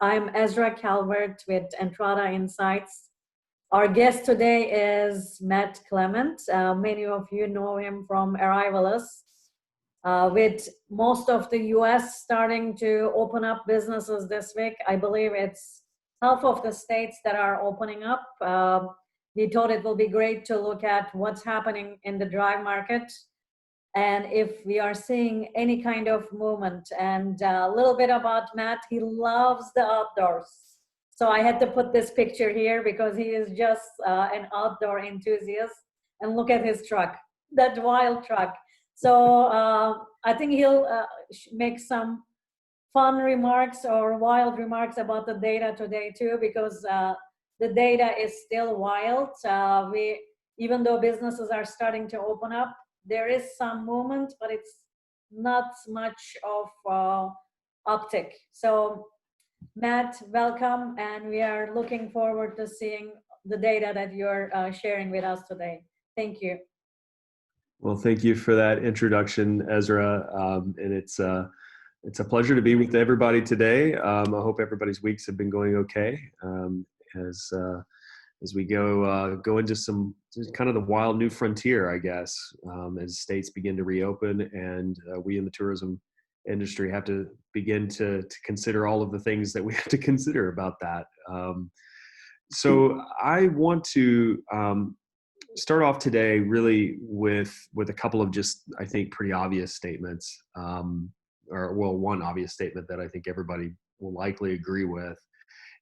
I'm Ezra Calvert with Entrada Insights. Our guest today is Matt Clement. Many of you know him from Arrivalist. With most of the US starting to open up businesses this week, I believe it's half of the states that are opening up. We thought it will be great to look at what's happening in the drive market and if we are seeing any kind of movement. And a little bit about Matt, he loves the outdoors. So I had to put this picture here because he is just an outdoor enthusiast. And look at his truck, that wild truck. So I think he'll make some fun remarks or wild remarks about the data today too, because the data is still wild. Even though businesses are starting to open up, there is some movement, but it's not much of uptick. So Matt, welcome, and we are looking forward to seeing the data that you're sharing with us today. Thank you. Well, thank you for that introduction, Ezra. And it's a pleasure to be with everybody today. I hope everybody's weeks have been going okay as we go into some kind of the wild new frontier, I guess, as states begin to reopen and we in the tourism industry have to begin to consider all of the things that we have to consider about that. So I want to start off today really with a couple of just, I think, pretty obvious statements, one obvious statement that I think everybody will likely agree with,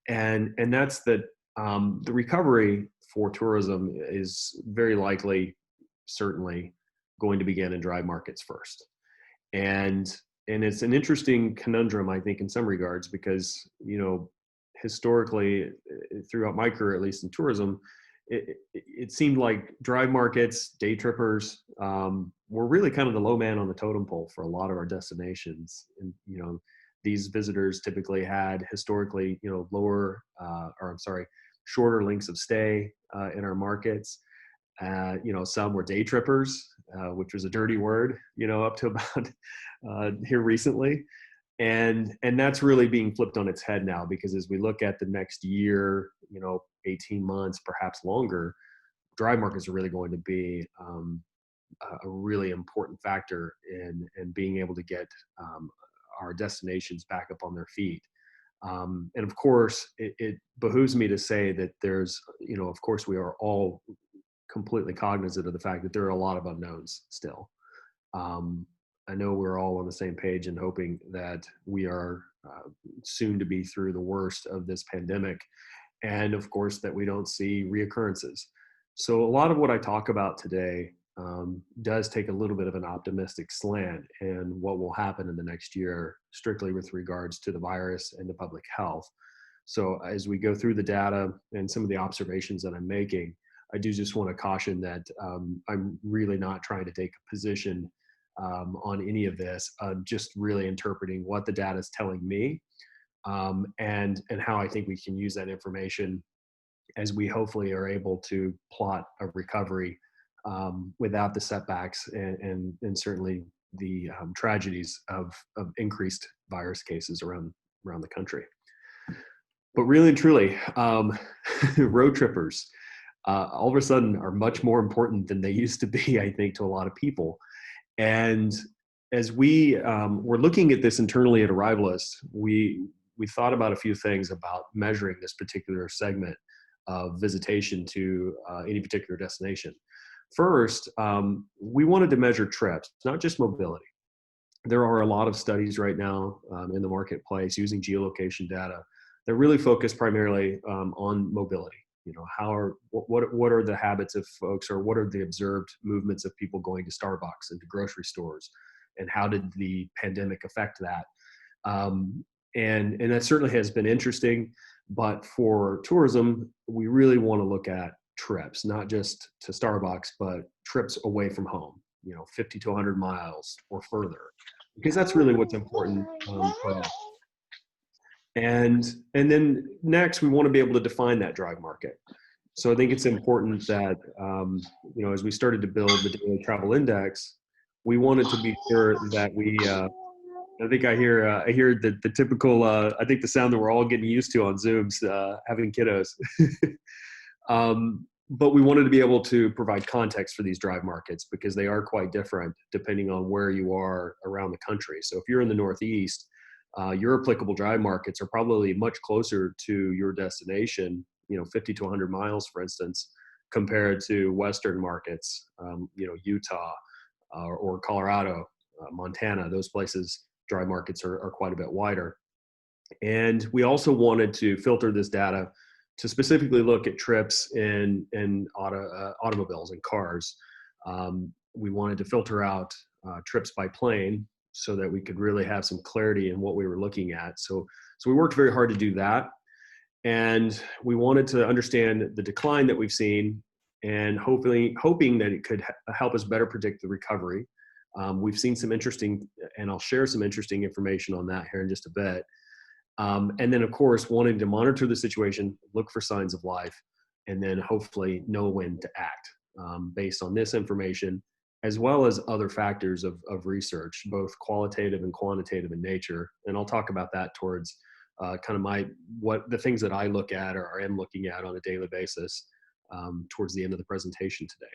and that's that the recovery for tourism is very likely, certainly, going to begin in drive markets first, and it's an interesting conundrum, I think, in some regards, because historically, throughout my career, at least in tourism, it seemed like drive markets, day trippers, were really kind of the low man on the totem pole for a lot of our destinations. And, these visitors typically had historically, shorter lengths of stay in our markets. Some were day trippers, which was a dirty word, up to about here recently. And that's really being flipped on its head now, because as we look at the next year, 18 months, perhaps longer, drive markets are really going to be a really important factor in being able to get our destinations back up on their feet. And of course, it behooves me to say that there's, of course, we are all completely cognizant of the fact that there are a lot of unknowns still. I know we're all on the same page and hoping that we are soon to be through the worst of this pandemic. And of course, that we don't see reoccurrences. So a lot of what I talk about today does take a little bit of an optimistic slant in what will happen in the next year, strictly with regards to the virus and the public health. So as we go through the data and some of the observations that I'm making, I do just want to caution that I'm really not trying to take a position on any of this, just really interpreting what the data is telling me, and how I think we can use that information as we hopefully are able to plot a recovery without the setbacks and certainly the tragedies of increased virus cases around the country. But really and truly, road trippers all of a sudden are much more important than they used to be, I think, to a lot of people. And as we were looking at this internally at Arrivalist, we thought about a few things about measuring this particular segment of visitation to any particular destination. First, we wanted to measure trips, not just mobility. There are a lot of studies right now in the marketplace using geolocation data that really focus primarily on mobility. What are the habits of folks, or what are the observed movements of people going to Starbucks and to grocery stores, and how did the pandemic affect that? And that certainly has been interesting, but for tourism, we really want to look at trips, not just to Starbucks, but trips away from home, 50 to 100 miles or further, because that's really what's important for us. And then next, we want to be able to define that drive market. So I think it's important that, as we started to build the Daily Travel Index, we wanted to be sure that we I think I hear the typical, I think the sound that we're all getting used to on Zooms, having kiddos. But we wanted to be able to provide context for these drive markets because they are quite different depending on where you are around the country. So if you're in the Northeast, your applicable drive markets are probably much closer to your destination, 50 to 100 miles, for instance, compared to Western markets, Utah or Colorado, Montana. Those places, drive markets are quite a bit wider. And we also wanted to filter this data to specifically look at trips in automobiles and cars. We wanted to filter out trips by plane so that we could really have some clarity in what we were looking at. So we worked very hard to do that. And we wanted to understand the decline that we've seen and hoping that it could help us better predict the recovery. We've seen some interesting, and I'll share some interesting information on that here in just a bit. And then, of course, wanting to monitor the situation, look for signs of life, and then hopefully know when to act based on this information, as well as other factors of research, both qualitative and quantitative in nature. And I'll talk about that towards kind of what the things that I look at or am looking at on a daily basis towards the end of the presentation today.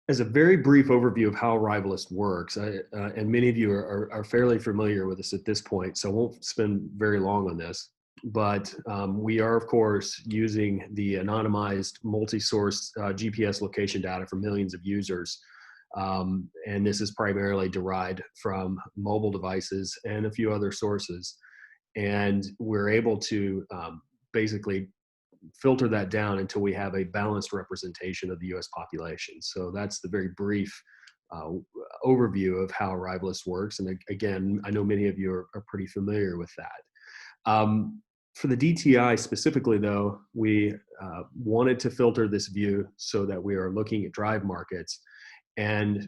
As a very brief overview of how Arrivalist works, and many of you are fairly familiar with this at this point, so I won't spend very long on this, but we are, of course, using the anonymized multi-source GPS location data from millions of users, and this is primarily derived from mobile devices and a few other sources, and we're able to basically filter that down until we have a balanced representation of the U.S. population. So that's the very brief overview of how Arrivalist works. And again, I know many of you are pretty familiar with that. For the DTI specifically, though, we wanted to filter this view so that we are looking at drive markets and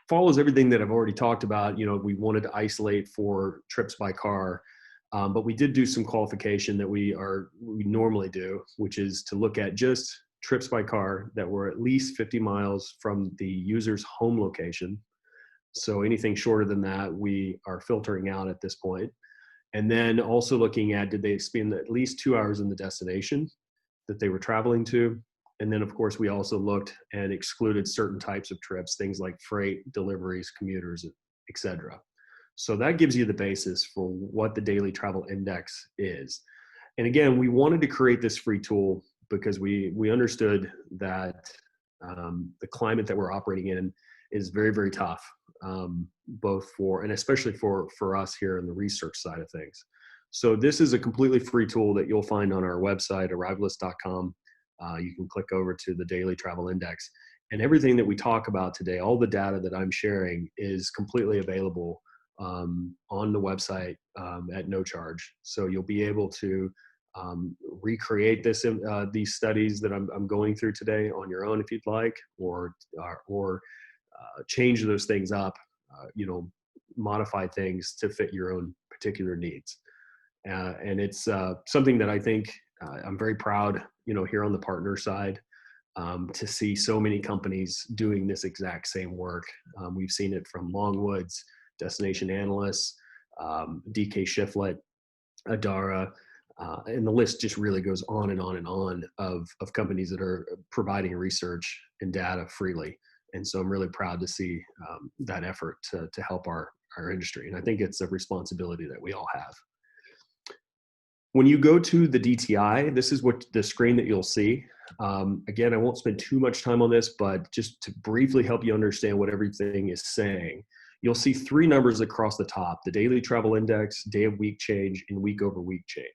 follows everything that I've already talked about. We wanted to isolate for trips by car. But we did do some qualification that we normally do, which is to look at just trips by car that were at least 50 miles from the user's home location. So anything shorter than that, we are filtering out at this point. And then also looking at, did they spend at least 2 hours in the destination that they were traveling to? And then, of course, we also looked and excluded certain types of trips, things like freight, deliveries, commuters, etc. So that gives you the basis for what the Daily Travel Index is. And again, we wanted to create this free tool because we understood that the climate that we're operating in is very, very tough, both for, and especially for us here in the research side of things. So this is a completely free tool that you'll find on our website, arrivalist.com. You can click over to the Daily Travel Index. And everything that we talk about today, all the data that I'm sharing is completely available on the website at no charge. So you'll be able to recreate these studies that I'm going through today on your own if you'd like, or change those things up, modify things to fit your own particular needs. And it's something that I think I'm very proud, here on the partner side, to see so many companies doing this exact same work. We've seen it from Longwoods, Destination Analysts, DK Shiflett, Adara, and the list just really goes on and on and on of companies that are providing research and data freely. And so I'm really proud to see that effort to help our industry. And I think it's a responsibility that we all have. When you go to the DTI, this is what the screen that you'll see. Again, I won't spend too much time on this, but just to briefly help you understand what everything is saying, you'll see three numbers across the top: the Daily Travel Index, day of week change, and week over week change.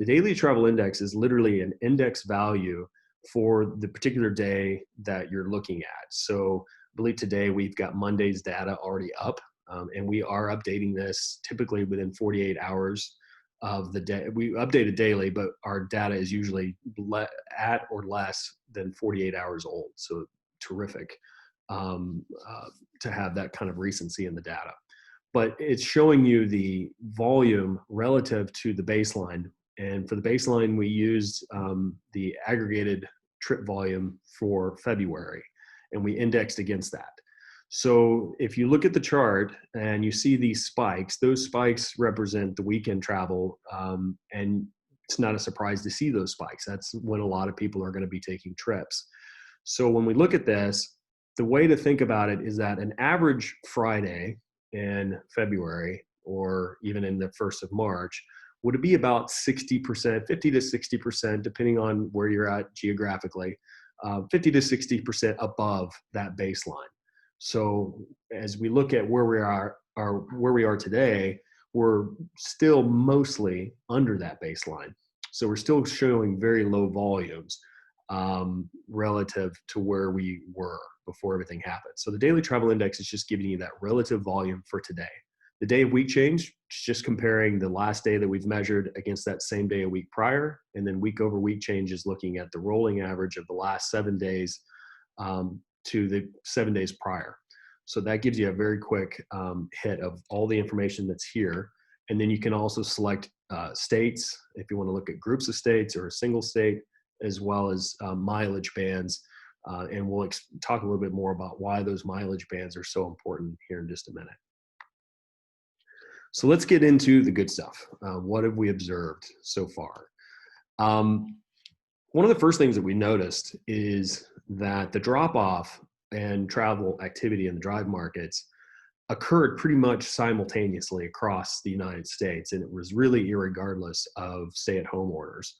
The Daily Travel Index is literally an index value for the particular day that you're looking at. So I believe today we've got Monday's data already up, and we are updating this typically within 48 hours of the day. We update it daily, but our data is usually at or less than 48 hours old. So terrific to have that kind of recency in the data. But it's showing you the volume relative to the baseline. And for the baseline, we used the aggregated trip volume for February, and we indexed against that. So if you look at the chart and you see these spikes, those spikes represent the weekend travel, and it's not a surprise to see those spikes. That's when a lot of people are going to be taking trips. So when we look at this, the way to think about it is that an average Friday in February or even in the 1st of March would be about 60%, 50 to 60%, depending on where you're at geographically, 50 to 60% above that baseline. So as we look at where we are today, we're still mostly under that baseline. So we're still showing very low volumes relative to where we were before everything happened. So the daily travel index is just giving you that relative volume for today. The day of week change is just comparing the last day that we've measured against that same day a week prior, and then week over week change is looking at the rolling average of the last 7 days to the 7 days prior. So that gives you a very quick hit of all the information that's here. And then you can also select states if you want to look at groups of states or a single state, as well as mileage bands. And we'll talk a little bit more about why those mileage bands are so important here in just a minute. So let's get into the good stuff. What have we observed so far? One of the first things that we noticed is that the drop-off and travel activity in the drive markets occurred pretty much simultaneously across the United States, and it was really irregardless of stay-at-home orders.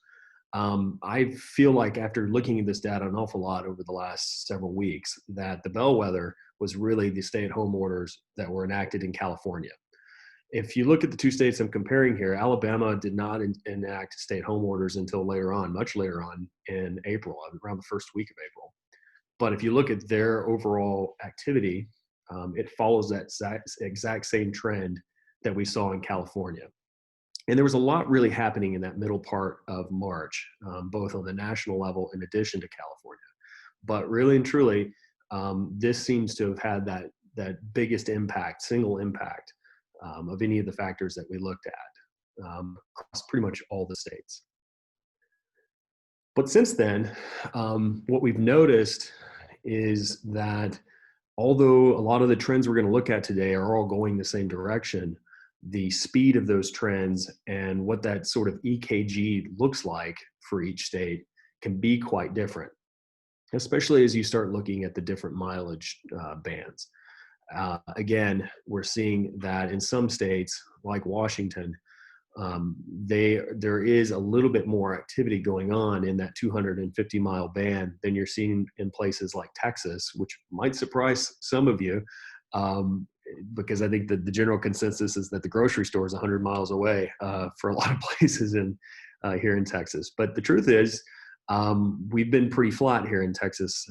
I feel like after looking at this data an awful lot over the last several weeks, that the bellwether was really the stay-at-home orders that were enacted in California. If you look at the two states I'm comparing here, Alabama did not enact stay-at-home orders until later on, much later on in April, around the first week of April. But if you look at their overall activity, it follows that exact same trend that we saw in California. And there was a lot really happening in that middle part of March, both on the national level in addition to California. But really and truly, this seems to have had that biggest impact, single impact of any of the factors that we looked at across pretty much all the states. But since then, what we've noticed is that although a lot of the trends we're going to look at today are all going the same direction, the speed of those trends and what that sort of EKG looks like for each state can be quite different, especially as you start looking at the different mileage bands. Again, we're seeing that in some states like Washington, there is a little bit more activity going on in that 250-mile band than you're seeing in places like Texas, which might surprise some of you, because I think that the general consensus is that the grocery store is 100 miles away for a lot of places here in Texas. But the truth is, we've been pretty flat here in Texas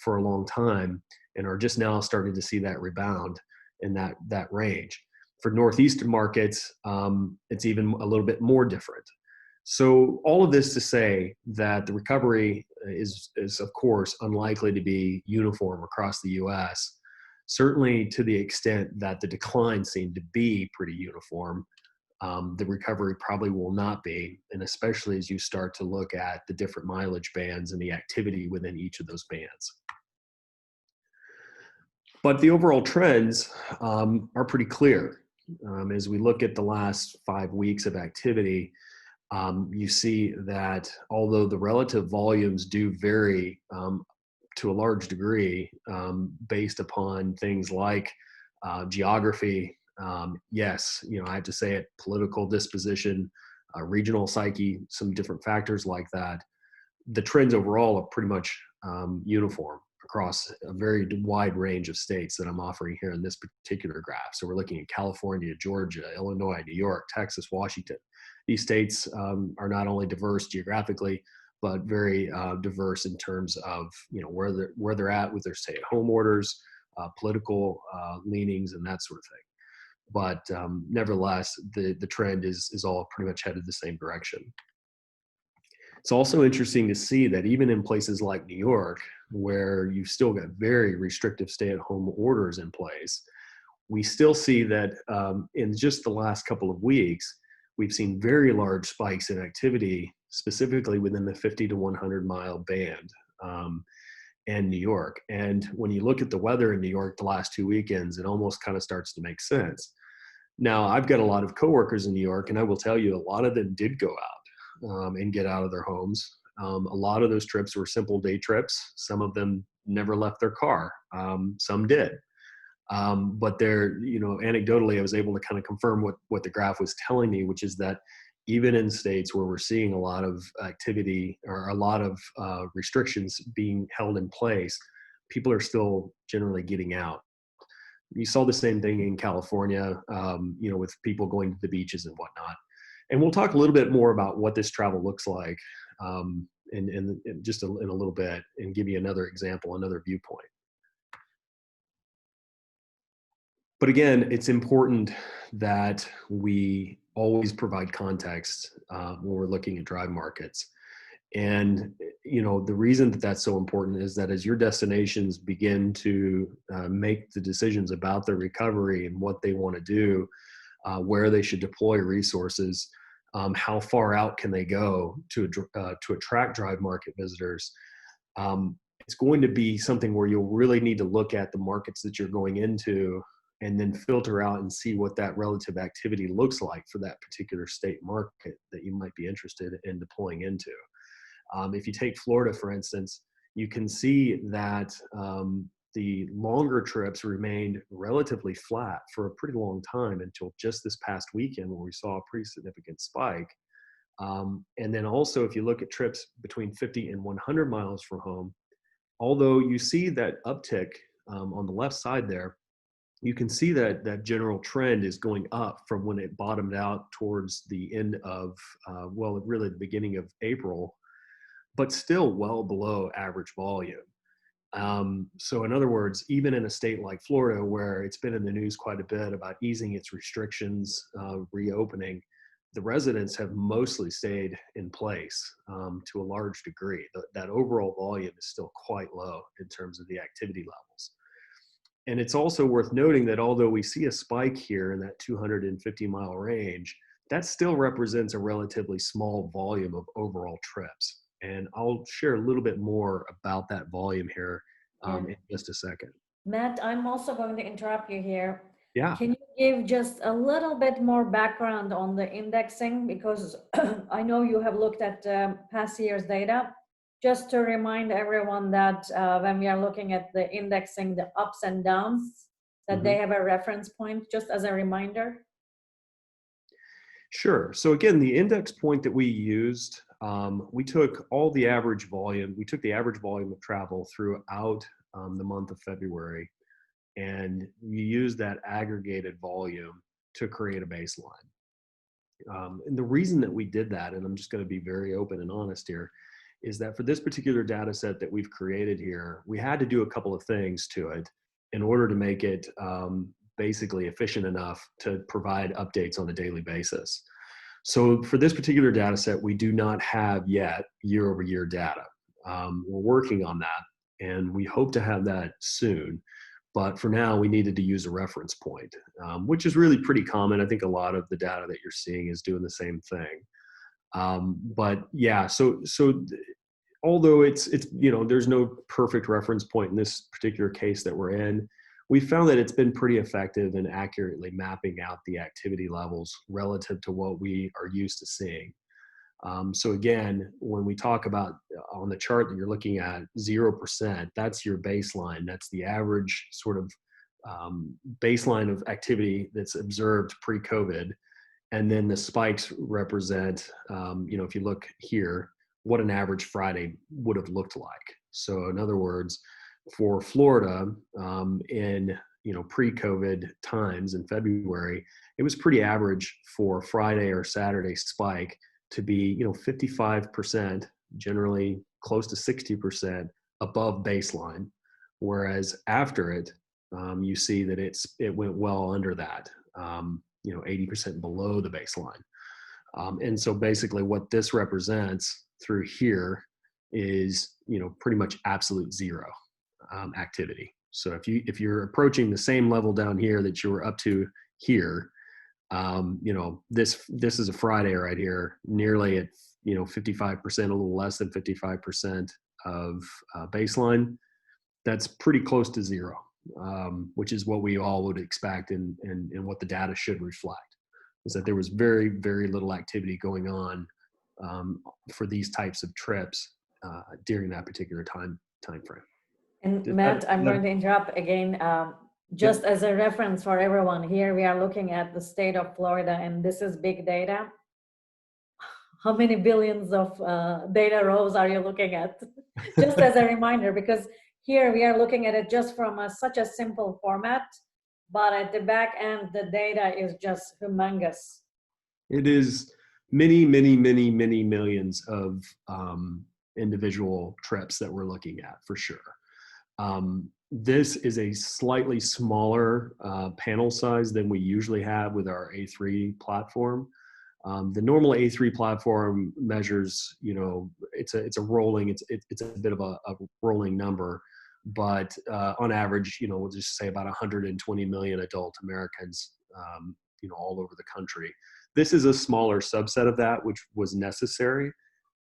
for a long time, and are just now starting to see that rebound in that range. For Northeastern markets, it's even a little bit more different. So all of this to say that the recovery is of course unlikely to be uniform across the US, certainly to the extent that the decline seemed to be pretty uniform. The recovery probably will not be, and especially as you start to look at the different mileage bands and the activity within each of those bands. But the overall trends are pretty clear. As we look at the last 5 weeks of activity, you see that although the relative volumes do vary to a large degree based upon things like geography, yes, I have to say it, political disposition, regional psyche, some different factors like that, the trends overall are pretty much uniform across a very wide range of states that I'm offering here in this particular graph. So we're looking at California, Georgia, Illinois, New York, Texas, Washington. These states are not only diverse geographically, but very diverse in terms of where they're at with their stay-at-home orders, political leanings, and that sort of thing. But nevertheless, the trend is all pretty much headed the same direction. It's also interesting to see that even in places like New York, where you've still got very restrictive stay-at-home orders in place, we still see that in just the last couple of weeks, we've seen very large spikes in activity, specifically within the 50 to 100 mile band. and New York. And when you look at the weather in New York the last 2 weekends, it almost kind of starts to make sense. Now, I've got a lot of coworkers in New York, and I will tell you, a lot of them did go out and get out of their homes. A lot of those trips were simple day trips. Some of them never left their car. Some did. But there, anecdotally, I was able to kind of confirm what the graph was telling me, which is that even in states where we're seeing a lot of activity or a lot of restrictions being held in place, people are still generally getting out. You saw the same thing in California, with people going to the beaches and whatnot. And we'll talk a little bit more about what this travel looks like in a little bit, and give you another example, another viewpoint. But again, it's important that we always provide context when we're looking at drive markets. And, the reason that that's so important is that as your destinations begin to make the decisions about their recovery and what they want to do, where they should deploy resources, how far out can they go to attract drive market visitors, it's going to be something where you'll really need to look at the markets that you're going into and then filter out and see what that relative activity looks like for that particular state market that you might be interested in deploying into. If you take Florida, for instance, you can see that the longer trips remained relatively flat for a pretty long time until just this past weekend, where we saw a pretty significant spike. And then also, if you look at trips between 50 and 100 miles from home, although you see that uptick on the left side there, you can see that general trend is going up from when it bottomed out towards the end of, really the beginning of April, but still well below average volume. So in other words, even in a state like Florida, where it's been in the news quite a bit about easing its restrictions, reopening, the residents have mostly stayed in place to a large degree. That overall volume is still quite low in terms of the activity levels. And it's also worth noting that although we see a spike here in that 250-mile range, that still represents a relatively small volume of overall trips. And I'll share a little bit more about that volume here in just a second. Matt, I'm also going to interrupt you here. Yeah. Can you give just a little bit more background on the indexing? Because I know you have looked at past year's data. Just to remind everyone that when we are looking at the indexing, the ups and downs, that they have a reference point, just as a reminder. Sure. So again, the index point that we used, we took the average volume of travel throughout the month of February, and you use that aggregated volume to create a baseline. And the reason that we did that, and I'm just going to be very open and honest here, is that for this particular data set that we've created here, we had to do a couple of things to it in order to make it basically efficient enough to provide updates on a daily basis. So for this particular data set, we do not have yet year-over-year data. We're working on that, and we hope to have that soon. But for now, we needed to use a reference point, which is really pretty common. I think a lot of the data that you're seeing is doing the same thing. But yeah, so although it's there's no perfect reference point in this particular case that we're in, we found that it's been pretty effective in accurately mapping out the activity levels relative to what we are used to seeing. So again, when we talk about on the chart that you're looking at, 0%, that's your baseline. That's the average sort of baseline of activity that's observed pre-COVID. And then the spikes represent, if you look here, what an average Friday would have looked like. So in other words, for Florida in pre-COVID times in February, it was pretty average for Friday or Saturday spike to be 55%, generally close to 60% above baseline, whereas after it, you see that it went well under that, 80% below the baseline. And so basically what this represents through here is pretty much absolute zero activity. So if you're approaching the same level down here that you were up to here, this is a Friday right here, nearly at 55%, a little less than 55% of baseline. that's pretty close to zero, which is what we all would expect, and what the data should reflect, is that there was very, very little activity going on for these types of trips during that particular time frame. And Did Matt, I'm going to interrupt again. Just Yep. as a reference for everyone, here we are looking at the state of Florida, and this is big data. How many billions of data rows are you looking at? Just as a reminder, because here we are looking at it just from such a simple format, but at the back end, the data is just humongous. It is many, many, many, many millions of individual trips that we're looking at, for sure. This is a slightly smaller panel size than we usually have with our A3 platform. The normal A3 platform measures, it's a rolling, it's a bit of a rolling number, but on average, we'll just say about 120 million adult Americans, all over the country. This is a smaller subset of that, which was necessary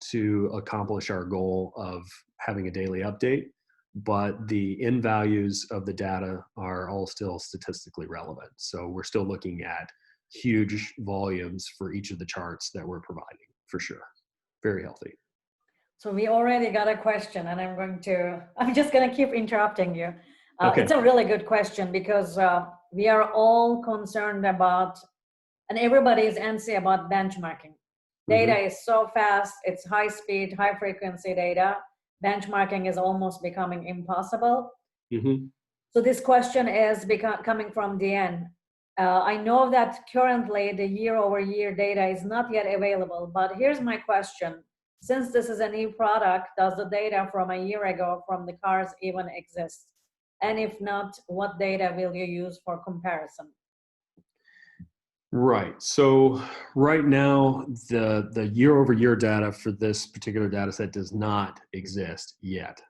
to accomplish our goal of having a daily update. But the end values of the data are all still statistically relevant. So we're still looking at huge volumes for each of the charts that we're providing, for sure. Very healthy. So we already got a question, and I'm just going to keep interrupting you. Okay. It's a really good question, because we are all concerned about, and everybody is antsy about benchmarking. Data is so fast, it's high speed, high frequency data. Benchmarking is almost becoming impossible. So this question is coming from DN. I know that currently the year-over-year data is not yet available, but here's my question. Since this is a new product, does the data from a year ago from the cars even exist? And if not, what data will you use for comparison? Right. So right now, the year-over-year data for this particular data set does not exist yet.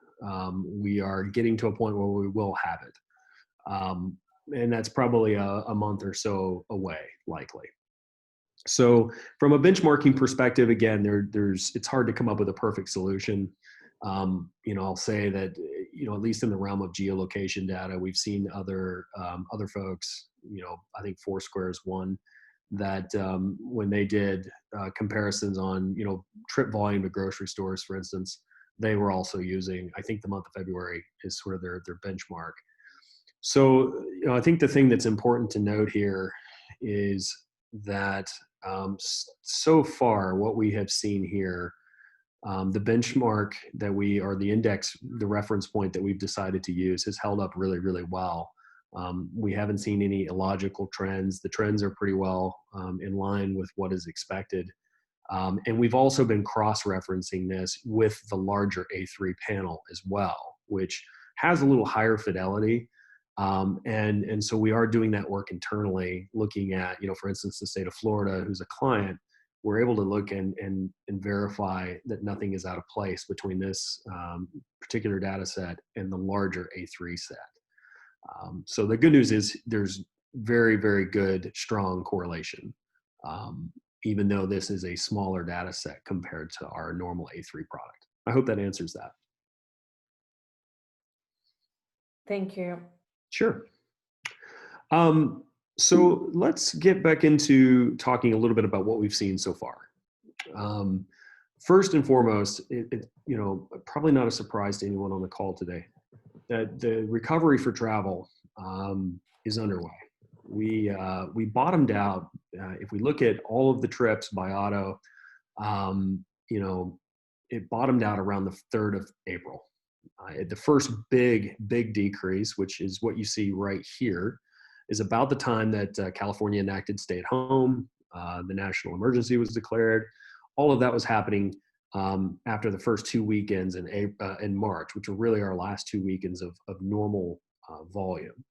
We are getting to a point where we will have it. And that's probably a month or so away, likely. So from a benchmarking perspective, again, it's hard to come up with a perfect solution. I'll say that, at least in the realm of geolocation data, we've seen other folks, I think Foursquare is one, that when they did comparisons on, trip volume to grocery stores, for instance, they were also using, I think the month of February is sort of their benchmark. So, I think the thing that's important to note here is that so far what we have seen here, the benchmark the index, the reference point that we've decided to use has held up really, really well. We haven't seen any illogical trends. The trends are pretty well in line with what is expected. And we've also been cross-referencing this with the larger A3 panel as well, which has a little higher fidelity. And so we are doing that work internally, looking at, for instance, the state of Florida, who's a client. We're able to look and verify that nothing is out of place between this particular data set and the larger A3 set. So the good news is there's very, very good, strong correlation, even though this is a smaller data set compared to our normal A3 product. I hope that answers that. Thank you. Sure. So let's get back into talking a little bit about what we've seen so far. First and foremost, probably not a surprise to anyone on the call today, that the recovery for travel is underway. We bottomed out. If we look at all of the trips by auto, it bottomed out around the 3rd of April. The first big decrease, which is what you see right here, is about the time that California enacted stay at home. The national emergency was declared. All of that was happening after the first 2 weekends in March, which were really our last 2 weekends of normal volume.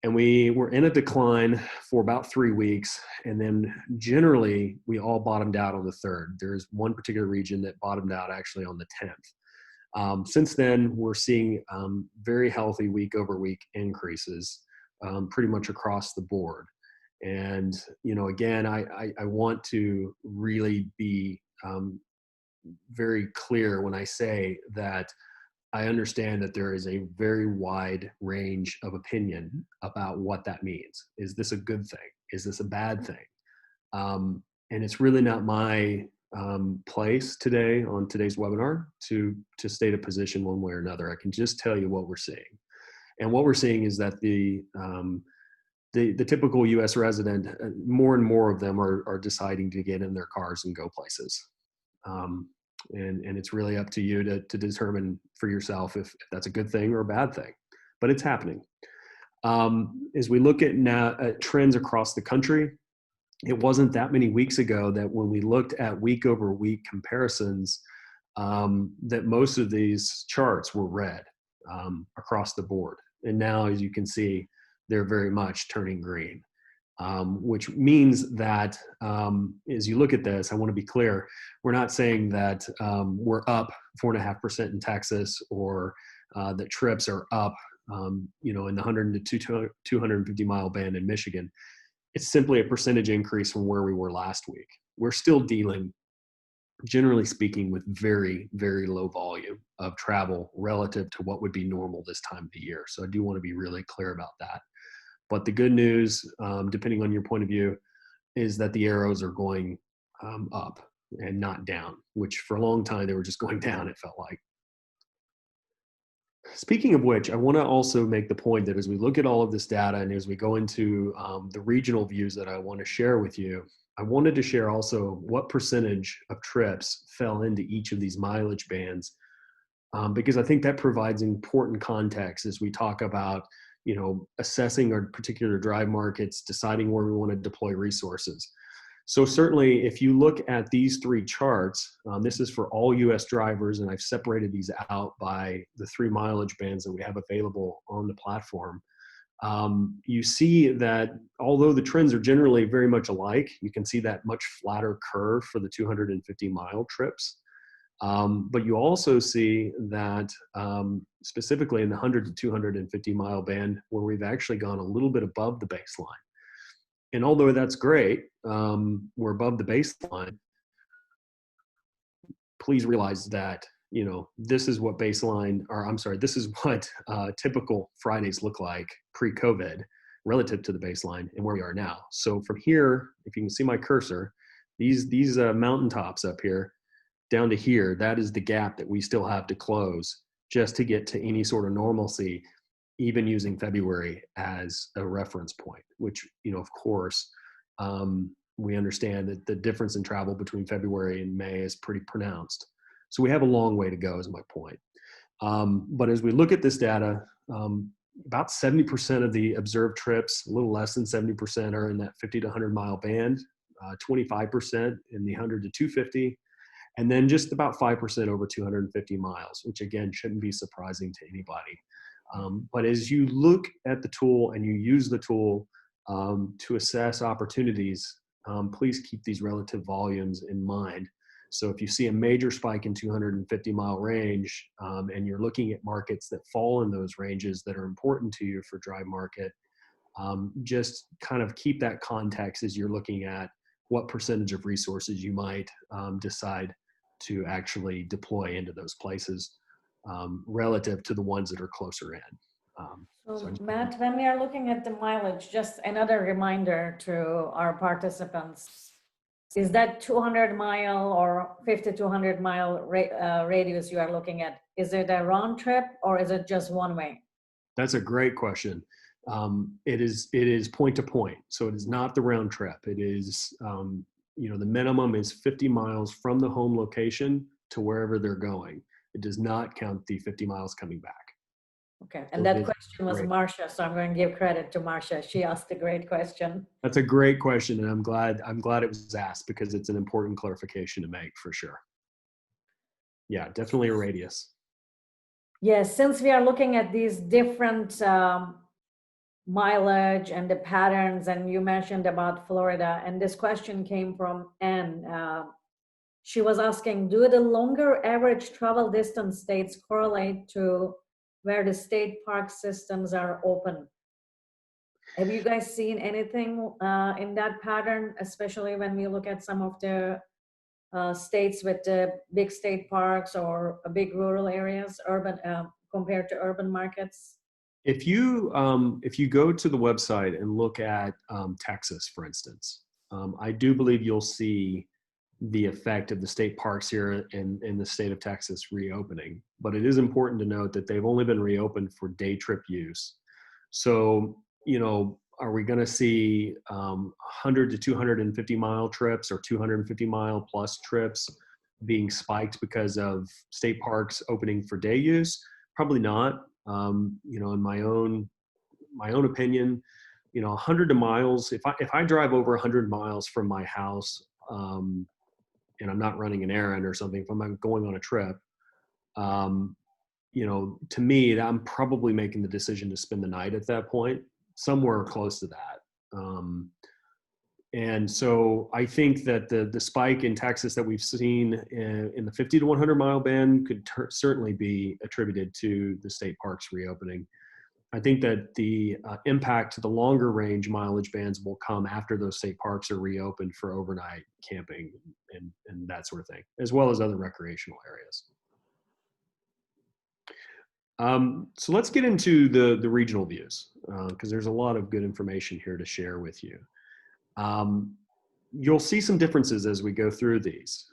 And we were in a decline for about 3 weeks. And then generally, we all bottomed out on the 3rd. There's one particular region that bottomed out actually on the 10th. Since then, we're seeing very healthy week over week increases pretty much across the board. And, again, I want to really be very clear when I say that I understand that there is a very wide range of opinion about what that means. Is this a good thing? Is this a bad thing? And it's really not my place today on today's webinar to state a position one way or another. I can just tell you what we're seeing. And what we're seeing is that the typical U.S. resident, more and more of them are deciding to get in their cars and go places. And it's really up to you to determine for yourself if that's a good thing or a bad thing. But it's happening. As we look at now trends across the country, it wasn't that many weeks ago that when we looked at week over week comparisons, that most of these charts were red across the board. And now, as you can see, they're very much turning green, which means that as you look at this, I want to be clear, we're not saying that we're up 4.5% in Texas or that trips are up, in the 100 to 250 mile band in Michigan. It's simply a percentage increase from where we were last week. We're still dealing, generally speaking, with very, very low volume of travel relative to what would be normal this time of the year. So I do want to be really clear about that. But the good news, depending on your point of view, is that the arrows are going up and not down, which for a long time they were just going down, it felt like. Speaking of which, I want to also make the point that as we look at all of this data and as we go into the regional views that I want to share with you, I wanted to share also what percentage of trips fell into each of these mileage bands, because I think that provides important context as we talk about, assessing our particular drive markets, deciding where we want to deploy resources. So certainly, if you look at these three charts, this is for all US drivers, and I've separated these out by the 3 mileage bands that we have available on the platform. You see that although the trends are generally very much alike, you can see that much flatter curve for the 250 mile trips. But you also see that specifically in the 100 to 250 mile band, where we've actually gone a little bit above the baseline. And although that's great, we're above the baseline, please realize that, this is what this is what typical Fridays look like pre-COVID relative to the baseline and where we are now. So from here, if you can see my cursor, these mountaintops up here, down to here, that is the gap that we still have to close just to get to any sort of normalcy, even using February as a reference point, which, of course, we understand that the difference in travel between February and May is pretty pronounced. So we have a long way to go is my point. But as we look at this data, about 70% of the observed trips, a little less than 70%, are in that 50 to 100 mile band, 25% in the 100 to 250, and then just about 5% over 250 miles, which again shouldn't be surprising to anybody. But as you look at the tool and you use the tool to assess opportunities, please keep these relative volumes in mind. So if you see a major spike in 250 mile range and you're looking at markets that fall in those ranges that are important to you for drive market, just kind of keep that context as you're looking at what percentage of resources you might decide to actually deploy into those places relative to the ones that are closer in. So Matt, when we are looking at the mileage, just another reminder to our participants, is that 200 mile or 50 to 100 mile radius you are looking at, is it a round trip or is it just one way? That's a great question. It is point to point. So it is not the round trip. It is, the minimum is 50 miles from the home location to wherever they're going. It does not count the 50 miles coming back. Okay, and that question was Marcia, so I'm going to give credit to Marcia. She asked a great question. That's a great question, and I'm glad it was asked because it's an important clarification to make for sure. Yeah, definitely a radius. Yes, since we are looking at these different mileage and the patterns, and you mentioned about Florida, and this question came from Anne. She was asking, do the longer average travel distance states correlate to where the state park systems are open? Have you guys seen anything in that pattern, especially when we look at some of the states with big state parks or big rural areas, urban compared to urban markets? If you go to the website and look at Texas, for instance, I do believe you'll see the effect of the state parks here in the state of Texas reopening. But it is important to note that they've only been reopened for day trip use. So, are we going to see 100 to 250-mile trips or 250-mile plus trips being spiked because of state parks opening for day use? Probably not. In my own opinion, 100 miles. If I drive over 100 miles from my house, and I'm not running an errand or something, if I'm going on a trip, um, to me, I'm probably making the decision to spend the night at that point, somewhere close to that. And so I think that the spike in Texas that we've seen in the 50 to 100 mile band could certainly be attributed to the state parks reopening. I think that the impact to the longer range mileage bands will come after those state parks are reopened for overnight camping and that sort of thing, as well as other recreational areas. So let's get into the regional views, because there's a lot of good information here to share with you. You'll see some differences as we go through these,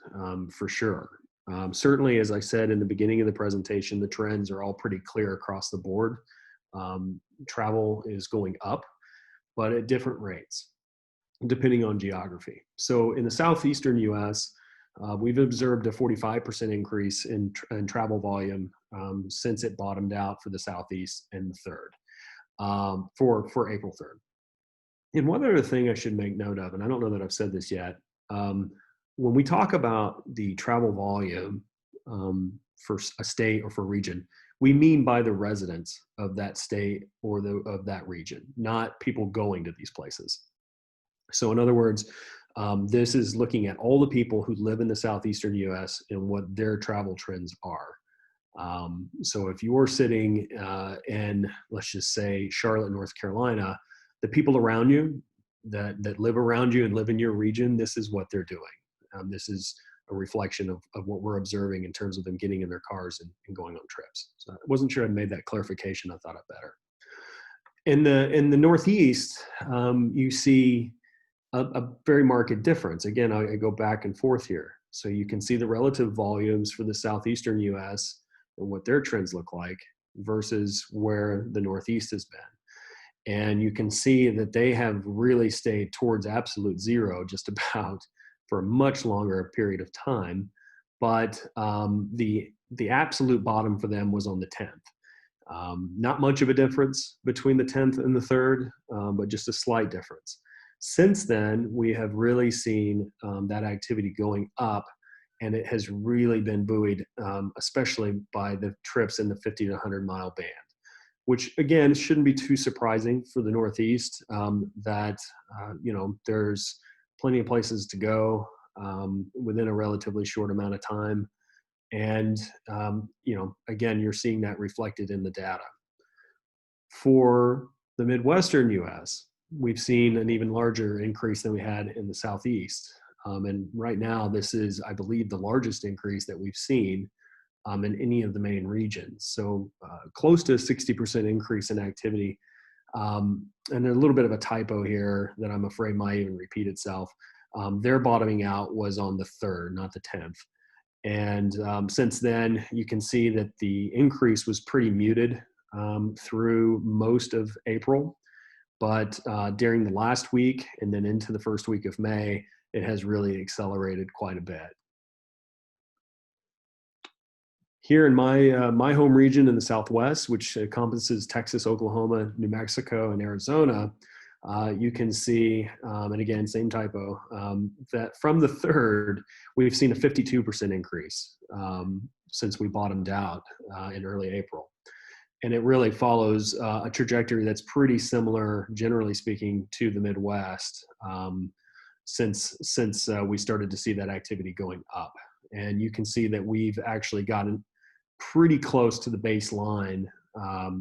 for sure. Certainly, as I said in the beginning of the presentation, the trends are all pretty clear across the board. Travel is going up, but at different rates, depending on geography. So in the southeastern US, we've observed a 45% increase in travel volume since it bottomed out for the Southeast in the third, for April 3rd. And one other thing I should make note of, and I don't know that I've said this yet, when we talk about the travel volume for a state or for a region, we mean by the residents of that state or of that region, not people going to these places. So in other words, this is looking at all the people who live in the southeastern US and what their travel trends are. So if you're sitting in, let's just say, Charlotte, North Carolina, the people around you that live around you and live in your region, this is what they're doing. This is a reflection of what we're observing in terms of them getting in their cars and going on trips. So I wasn't sure I made that clarification. I thought it better. In the Northeast, you see a very marked difference. Again, I go back and forth here. So you can see the relative volumes for the southeastern US and what their trends look like versus where the Northeast has been. And you can see that they have really stayed towards absolute zero just about for a much longer period of time. But the absolute bottom for them was on the 10th. Not much of a difference between the 10th and the 3rd, but just a slight difference. Since then, we have really seen that activity going up, and it has really been buoyed, especially by the trips in the 50 to 100 mile band, which again shouldn't be too surprising for the Northeast, that there's plenty of places to go within a relatively short amount of time. And, again, you're seeing that reflected in the data. For the Midwestern US, we've seen an even larger increase than we had in the Southeast. And right now, this is, I believe, the largest increase that we've seen in any of the main regions. So close to a 60% increase in activity. And a little bit of a typo here that I'm afraid might even repeat itself. Their bottoming out was on the 3rd, not the 10th. And since then, you can see that the increase was pretty muted through most of April. But during the last week and then into the first week of May, it has really accelerated quite a bit. Here in my home region in the Southwest, which encompasses Texas, Oklahoma, New Mexico, and Arizona, you can see, and again, same typo, that from the 3rd, we've seen a 52% increase since we bottomed out in early April. And it really follows a trajectory that's pretty similar, generally speaking, to the Midwest since we started to see that activity going up. And you can see that we've actually gotten pretty close to the baseline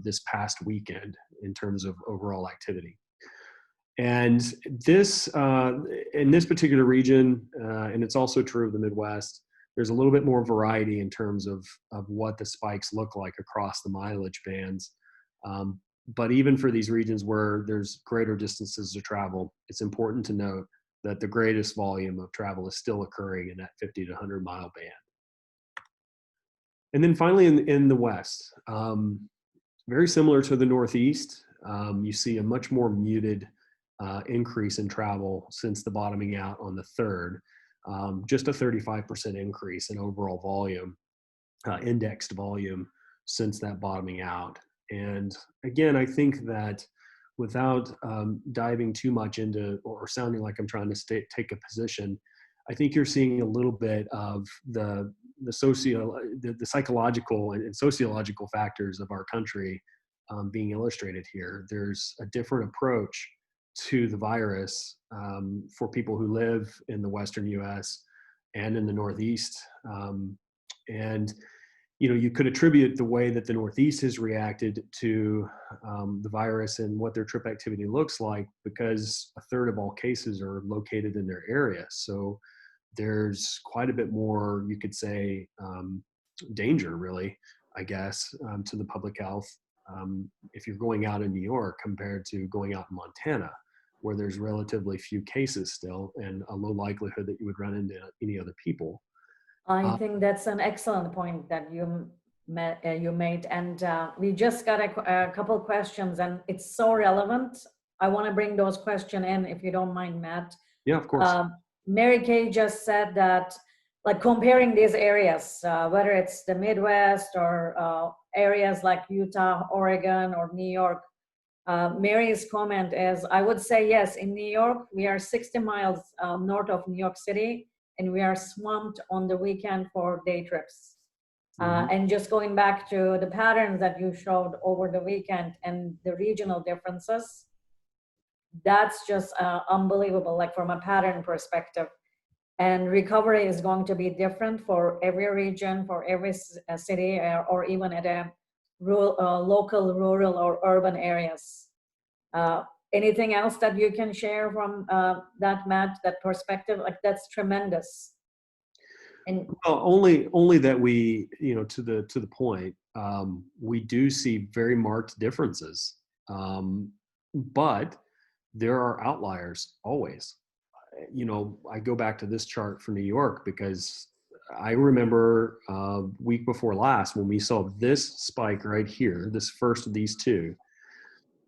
this past weekend in terms of overall activity. And this, in this particular region, and it's also true of the Midwest, there's a little bit more variety in terms of what the spikes look like across the mileage bands. But even for these regions where there's greater distances to travel, it's important to note that the greatest volume of travel is still occurring in that 50 to 100 mile band. And then finally in the West, very similar to the Northeast, you see a much more muted increase in travel since the bottoming out on the 3rd, just a 35% increase in overall volume, indexed volume since that bottoming out. And again, I think that without diving too much into or sounding like I'm trying to take a position, I think you're seeing a little bit of the psychological and sociological factors of our country being illustrated here. There's a different approach to the virus for people who live in the Western U.S. and in the Northeast. And you could attribute the way that the Northeast has reacted to the virus and what their trip activity looks like because a third of all cases are located in their area. So there's quite a bit more, you could say, danger, really, I guess, to the public health if you're going out in New York compared to going out in Montana, where there's relatively few cases still and a low likelihood that you would run into any other people. I think that's an excellent point that you made, and we just got a couple questions, and it's so relevant. I want to bring those questions in, if you don't mind, Matt. Yeah, of course. Mary Kay just said that, like, comparing these areas, whether it's the Midwest or areas like Utah, Oregon, or New York. Mary's comment is, I would say yes, in New York, we are 60 miles north of New York City, and we are swamped on the weekend for day trips. And just going back to the patterns that you showed over the weekend and the regional differences, that's just unbelievable, like from a pattern perspective. And recovery is going to be different for every region, for every city, or even at a local, rural, or urban areas. Anything else that you can share from that, Matt, that perspective? Like, that's tremendous. And well, only that we, to the point, we do see very marked differences, but there are outliers always. I go back to this chart for New York because I remember week before last when we saw this spike right here, this first of these two,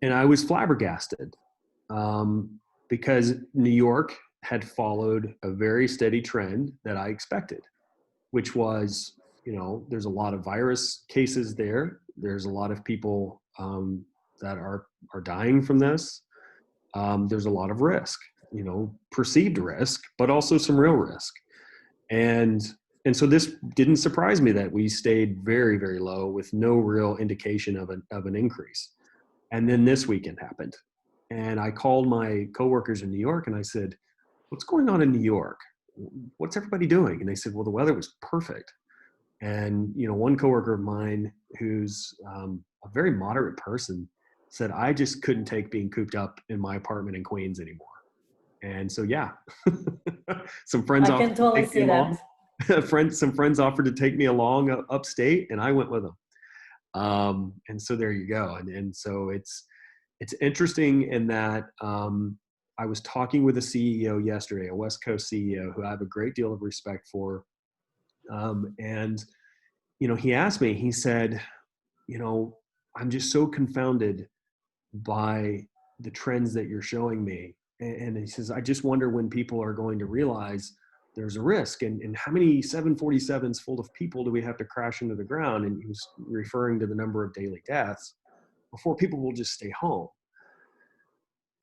and I was flabbergasted because New York had followed a very steady trend that I expected, which was, there's a lot of virus cases there. There's a lot of people that are dying from this. There's a lot of risk, perceived risk, but also some real risk. And so this didn't surprise me that we stayed very, very low with no real indication of an increase. And then this weekend happened. And I called my coworkers in New York and I said, what's going on in New York? What's everybody doing? And they said, well, the weather was perfect. And, one coworker of mine who's a very moderate person said, I just couldn't take being cooped up in my apartment in Queens anymore. And so, yeah, some friends I can totally see that. Some friends offered to take me along upstate, and I went with them. And so there you go. And so it's interesting in that I was talking with a CEO yesterday, a West Coast CEO who I have a great deal of respect for. And, he asked me, he said, I'm just so confounded by the trends that you're showing me. And he says, I just wonder when people are going to realize there's a risk and how many 747s full of people do we have to crash into the ground? And he was referring to the number of daily deaths before people will just stay home.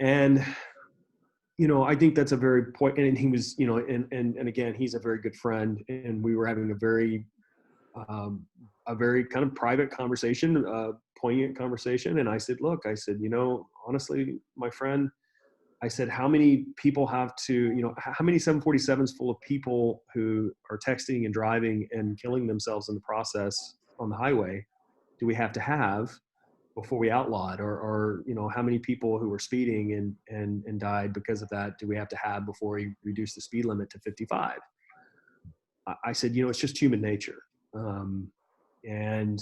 And, I think that's a very point. And he was, and again, he's a very good friend, and we were having a very kind of private conversation, poignant conversation. And I said, look, honestly, my friend, I said, how many people have to, how many 747s full of people who are texting and driving and killing themselves in the process on the highway do we have before we outlaw it, or how many people who were speeding and died because of that do we have to have before we reduce the speed limit to 55? I said, it's just human nature. Um, and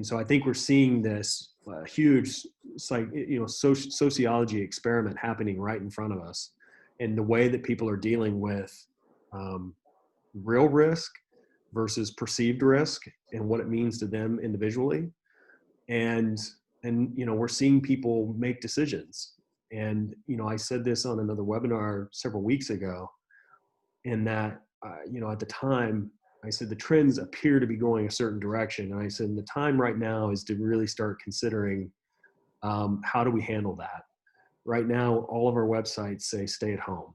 so I think we're seeing this huge sociology experiment happening right in front of us, and the way that people are dealing with um, real risk versus perceived risk and what it means to them individually. And we're seeing people make decisions. And I said this on another webinar several weeks ago, in that at the time I said the trends appear to be going a certain direction, and I said the time right now is to really start considering how do we handle that. Right now all of our websites say stay at home.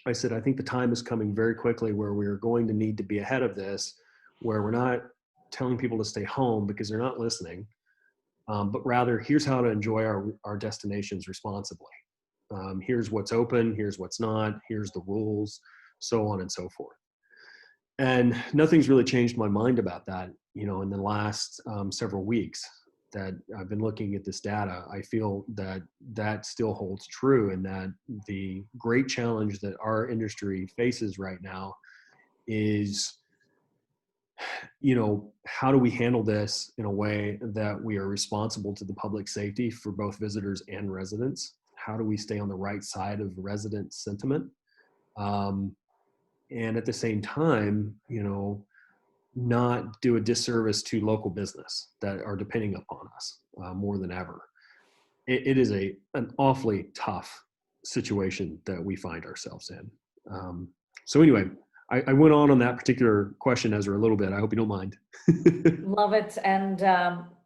I said I think the time is coming very quickly where we're going to need to be ahead of this, where we're not telling people to stay home because they're not listening, but rather here's how to enjoy our destinations responsibly. Here's what's open, here's what's not, here's the rules, so on and so forth. And nothing's really changed my mind about that, in the last several weeks that I've been looking at this data. I feel that that still holds true, and that the great challenge that our industry faces right now is, how do we handle this in a way that we are responsible to the public safety for both visitors and residents? How do we stay on the right side of resident sentiment? And at the same time, not do a disservice to local business that are depending upon us more than ever. It is an awfully tough situation that we find ourselves in. So anyway, I went on that particular question, Ezra, a little bit. I hope you don't mind. Love it. And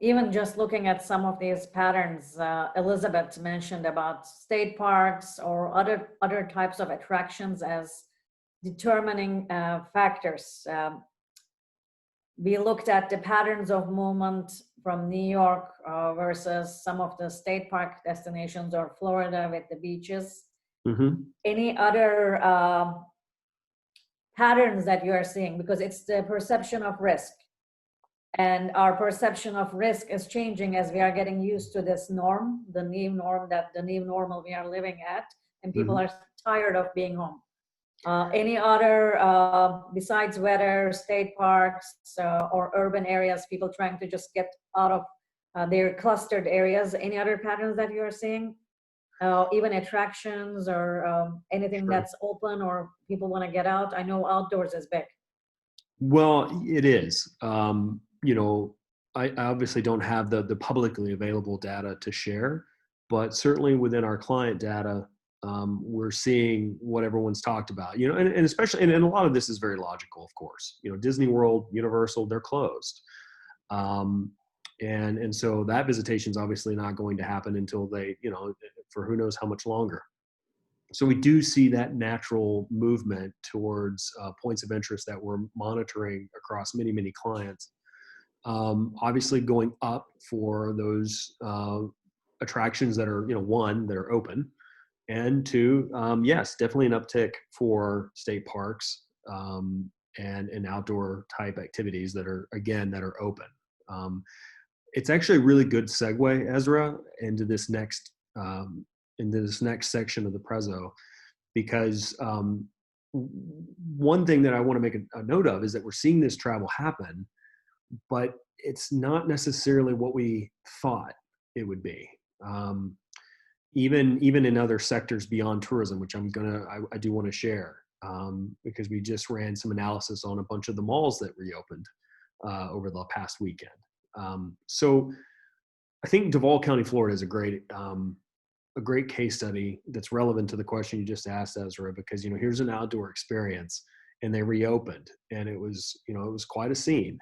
even just looking at some of these patterns, Elizabeth mentioned about state parks or other types of attractions as determining factors. We looked at the patterns of movement from New York versus some of the state park destinations, or Florida with the beaches. Mm-hmm. Any other patterns that you are seeing? Because it's the perception of risk. And our perception of risk is changing as we are getting used to this norm, the new normal we are living at, and people mm-hmm. are tired of being home. Any other, besides weather, state parks or urban areas, people trying to just get out of their clustered areas, any other patterns that you are seeing? Even attractions or anything sure. that's open or people want to get out? I know outdoors is big. Well, it is. I obviously don't have the publicly available data to share, but certainly within our client data, we're seeing what everyone's talked about, and especially, and a lot of this is very logical, of course. Disney World, Universal, they're closed. And so that visitation is obviously not going to happen until they, for who knows how much longer. So we do see that natural movement towards points of interest that we're monitoring across many, many clients. Obviously going up for those attractions that are, one, that are open, and two, yes, definitely an uptick for state parks and outdoor type activities that are, again, that are open. It's actually a really good segue, Ezra, into this next section of the Prezzo, because one thing that I want to make a note of is that we're seeing this travel happen, but it's not necessarily what we thought it would be. Even in other sectors beyond tourism, which I do want to share, because we just ran some analysis on a bunch of the malls that reopened over the past weekend. So I think Duval County, Florida is a great case study that's relevant to the question you just asked, Ezra, because, here's an outdoor experience and they reopened, and it was quite a scene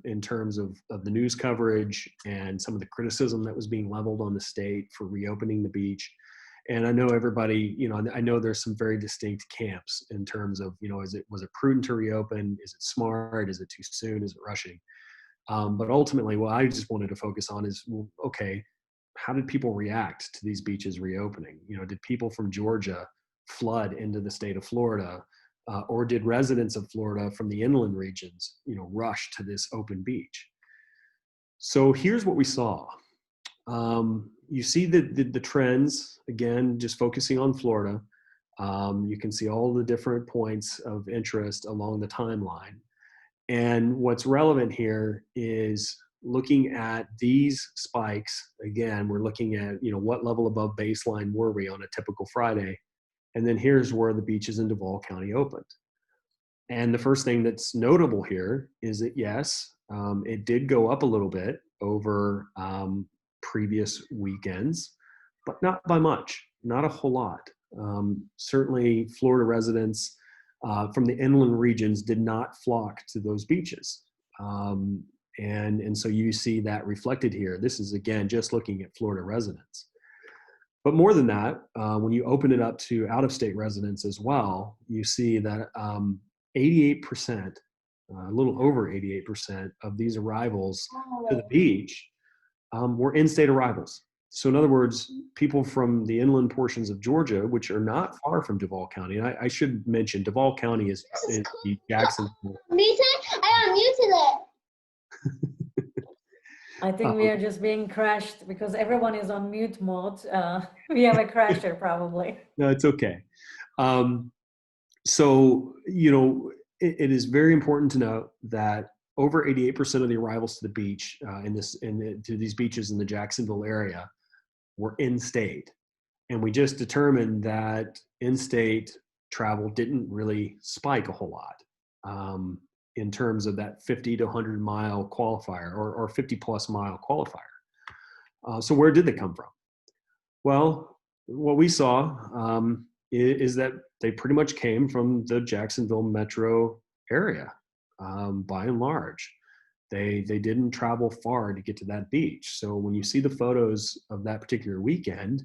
in terms of the news coverage and some of the criticism that was being leveled on the state for reopening the beach. And I know everybody, I know there's some very distinct camps in terms of, was it prudent to reopen? Is it smart? Is it too soon? Is it rushing? But ultimately, what I just wanted to focus on is, well, okay, how did people react to these beaches reopening? Did people from Georgia flood into the state of Florida? Or did residents of Florida from the inland regions, rush to this open beach? So here's what we saw. You see the trends, again, just focusing on Florida. You can see all the different points of interest along the timeline. And what's relevant here is looking at these spikes. Again, we're looking at, what level above baseline were we on a typical Friday? And then here's where the beaches in Duval County opened. And the first thing that's notable here is that, yes, it did go up a little bit over previous weekends, but not by much, not a whole lot. Certainly, Florida residents from the inland regions did not flock to those beaches. And so you see that reflected here. This is, again, just looking at Florida residents. But more than that, when you open it up to out-of-state residents as well, you see that 88%, a little over 88% of these arrivals to the beach were in-state arrivals. So in other words, people from the inland portions of Georgia, which are not far from Duval County, and I should mention Duval County is the Jacksonville. I unmuted it. I think we are just being crashed because everyone is on mute mode. We have a crasher probably. No, it's okay. So, it is very important to note that over 88% of the arrivals to the beach to these beaches in the Jacksonville area were in-state. And we just determined that in-state travel didn't really spike a whole lot in terms of that 50 to 100 mile qualifier or 50 plus mile qualifier. So where did they come from? Well, what we saw is that they pretty much came from the Jacksonville metro area, by and large. They didn't travel far to get to that beach. So when you see the photos of that particular weekend,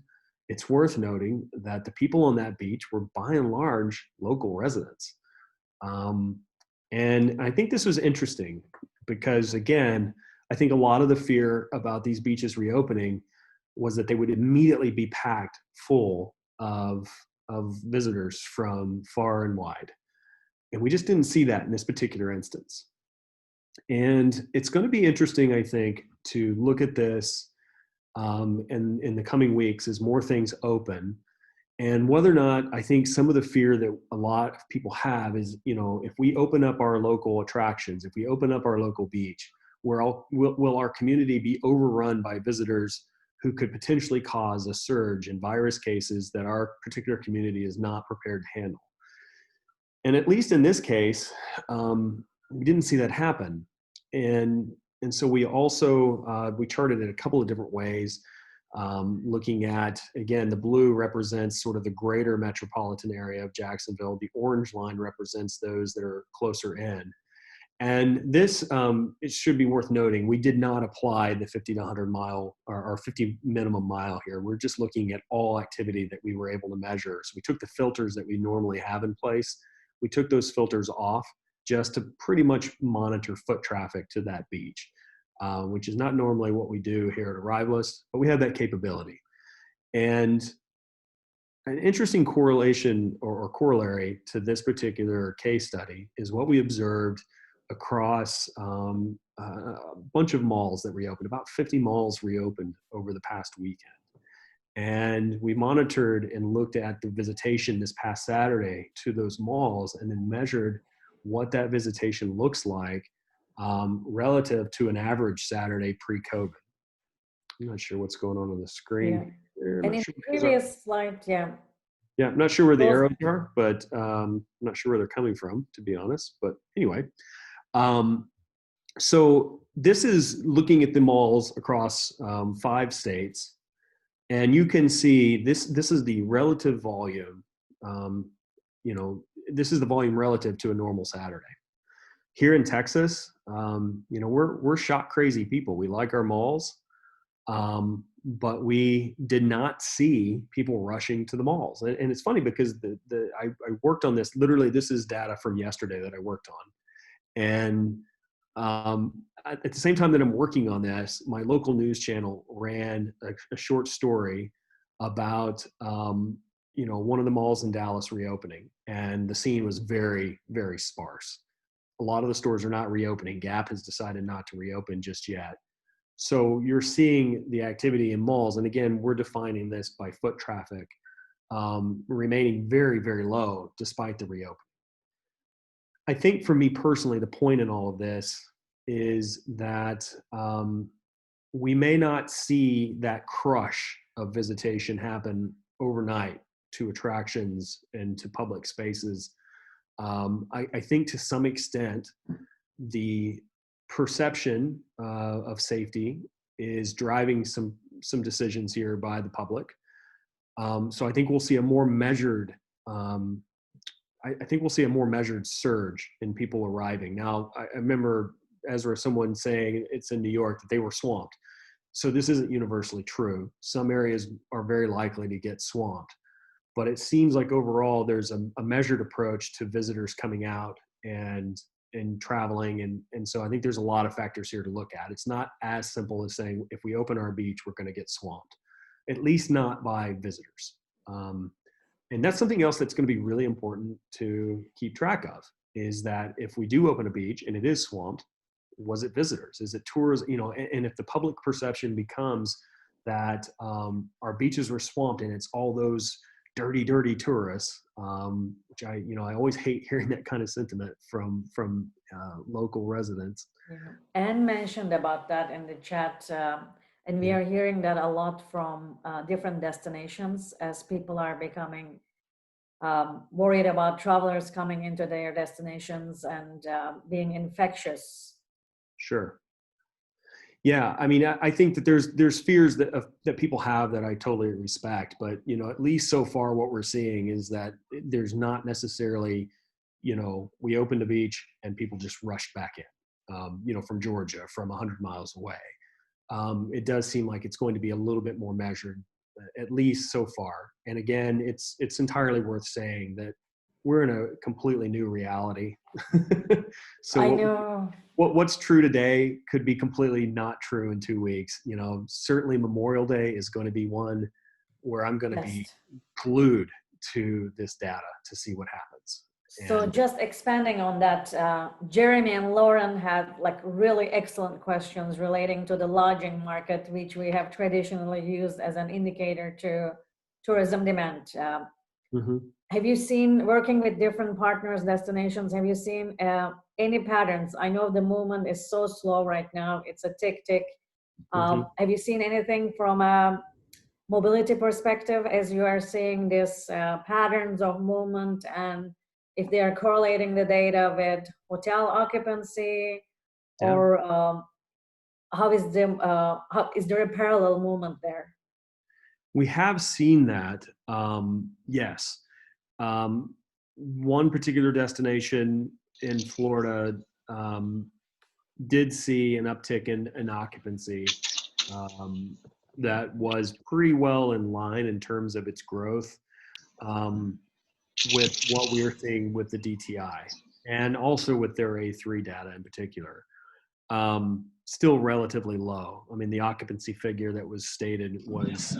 it's worth noting that the people on that beach were by and large local residents. And I think this was interesting because, again, I think a lot of the fear about these beaches reopening was that they would immediately be packed full of visitors from far and wide. And we just didn't see that in this particular instance. And it's going to be interesting, I think, to look at this in the coming weeks as more things open. And whether or not, I think some of the fear that a lot of people have is, if we open up our local attractions, if we open up our local beach, will our community be overrun by visitors who could potentially cause a surge in virus cases that our particular community is not prepared to handle? And at least in this case, we didn't see that happen. And so we also, we charted it a couple of different ways, looking at, again, the blue represents sort of the greater metropolitan area of Jacksonville. The orange line represents those that are closer in. And this, it should be worth noting, we did not apply the 50 to 100 mile or 50 minimum mile here. We're just looking at all activity that we were able to measure. So we took the filters that we normally have in place. We took those filters off just to pretty much monitor foot traffic to that beach, which is not normally what we do here at Arrivalist, but we have that capability. And an interesting correlation or corollary to this particular case study is what we observed across a bunch of malls that reopened. About 50 malls reopened over the past weekend. And we monitored and looked at the visitation this past Saturday to those malls and then measured what that visitation looks like relative to an average Saturday pre-COVID. I'm not sure what's going on the screen. Yeah. And in the previous slide, yeah. Yeah, I'm not sure where the arrows are, but I'm not sure where they're coming from, to be honest. But anyway, so this is looking at the malls across 5 states. And you can see this is the relative volume, this is the volume relative to a normal Saturday. Here in Texas, we're shop crazy people. We like our malls, but we did not see people rushing to the malls. And it's funny because I worked on this, literally this is data from yesterday that I worked on. And at the same time that I'm working on this, my local news channel ran a short story about, one of the malls in Dallas reopening, and the scene was very, very sparse. A lot of the stores are not reopening. Gap has decided not to reopen just yet. So you're seeing the activity in malls, and again, we're defining this by foot traffic, remaining very, very low despite the reopening. I think for me personally, the point in all of this is that we may not see that crush of visitation happen overnight to attractions and to public spaces. I think to some extent, the perception of safety is driving some decisions here by the public. So I think we'll see a more measured. I think we'll see a more measured surge in people arriving. Now, I remember Ezra, someone saying it's in New York that they were swamped. So this isn't universally true. Some areas are very likely to get swamped, but it seems like overall there's a measured approach to visitors coming out and traveling. And so I think there's a lot of factors here to look at. It's not as simple as saying, if we open our beach, we're going to get swamped, at least not by visitors. And that's something else that's going to be really important to keep track of, is that if we do open a beach and it is swamped, was it visitors? Is it tourists? You know, and if the public perception becomes that our beaches were swamped and it's all those dirty tourists, which I always hate hearing that kind of sentiment from local residents. Yeah. Anne mentioned about that in the chat, and we are hearing that a lot from different destinations as people are becoming worried about travelers coming into their destinations and being infectious. Sure. Yeah, I mean, I think that there's fears that people have that I totally respect, but at least so far what we're seeing is that there's not necessarily, we opened a beach and people just rushed back in, from Georgia, from 100 miles away. It does seem like it's going to be a little bit more measured, at least so far. And again, it's entirely worth saying that we're in a completely new reality. So I know. What's true today could be completely not true in 2 weeks. Certainly Memorial Day is going to be one where I'm going to be glued to this data to see what happens. So just expanding on that, Jeremy and Lauren had really excellent questions relating to the lodging market, which we have traditionally used as an indicator to tourism demand. Have you seen, working with different partners, destinations, have you seen any patterns? I know the movement is so slow right now. It's a tick. Have you seen anything from a mobility perspective as you are seeing this patterns of movement, and if they are correlating the data with hotel occupancy, or how is there a parallel movement there? We have seen that, yes. One particular destination in Florida did see an uptick in occupancy that was pretty well in line in terms of its growth with what we are seeing with the DTI and also with their A3 data in particular. Still relatively low. I mean, the occupancy figure that was stated was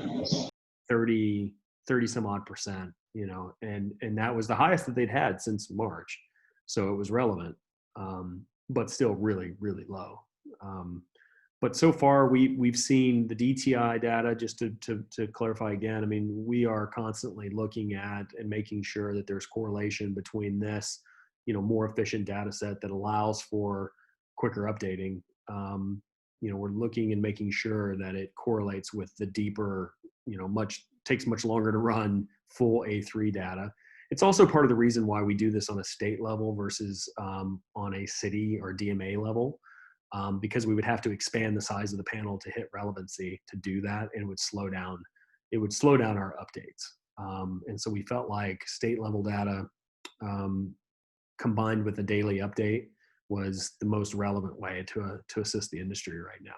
30 some odd percent, and that was the highest that they'd had since March. So it was relevant, but still really, really low. But so far we've seen the DTI data, just to clarify again, I mean, we are constantly looking at and making sure that there's correlation between this, more efficient data set that allows for quicker updating. We're looking and making sure that it correlates with the deeper, takes much longer to run full A3 data. It's also part of the reason why we do this on a state level versus on a city or DMA level, because we would have to expand the size of the panel to hit relevancy to do that, and it would slow down our updates. And so we felt like state level data combined with a daily update was the most relevant way to assist the industry right now.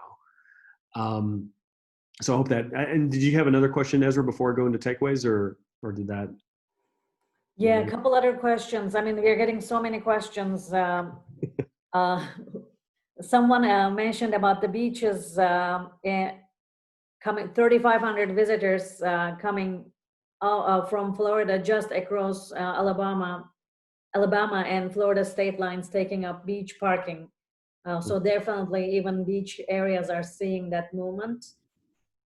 So I hope that, and did you have another question, Ezra, before I go into takeaways, or did that? Yeah, a couple other questions. I mean, we're getting so many questions. Someone mentioned about the beaches coming, 3,500 visitors coming from Florida just across Alabama and Florida state lines, taking up beach parking. So definitely even beach areas are seeing that movement.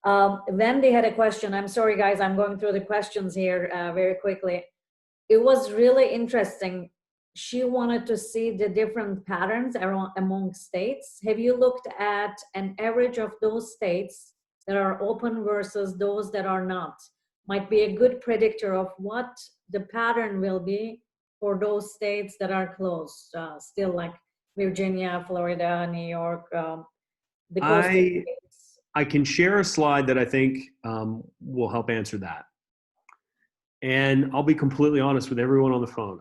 Wendy had a question. I'm sorry, guys, I'm going through the questions here very quickly. It was really interesting. She wanted to see the different patterns around, among states. Have you looked at an average of those states that are open versus those that are not? Might be a good predictor of what the pattern will be for those states that are closed, still like Virginia, Florida, New York, the coastal I states. I can share a slide that I think will help answer that. And I'll be completely honest with everyone on the phone.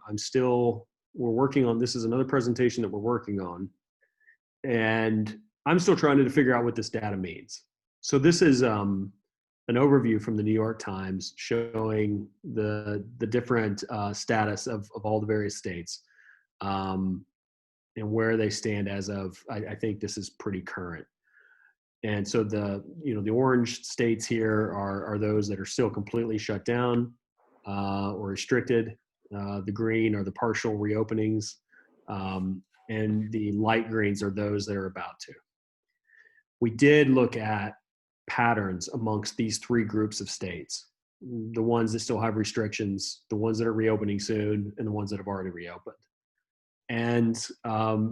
We're working on, this is another presentation that we're working on. And I'm still trying to figure out what this data means. So this is an overview from the New York Times showing the different status of all the various states and where they stand as of, I think this is pretty current. And so the orange states here are those that are still completely shut down or restricted. The green are the partial reopenings, and the light greens are those that are about to. We did look at patterns amongst these three groups of states: the ones that still have restrictions, the ones that are reopening soon, and the ones that have already reopened. And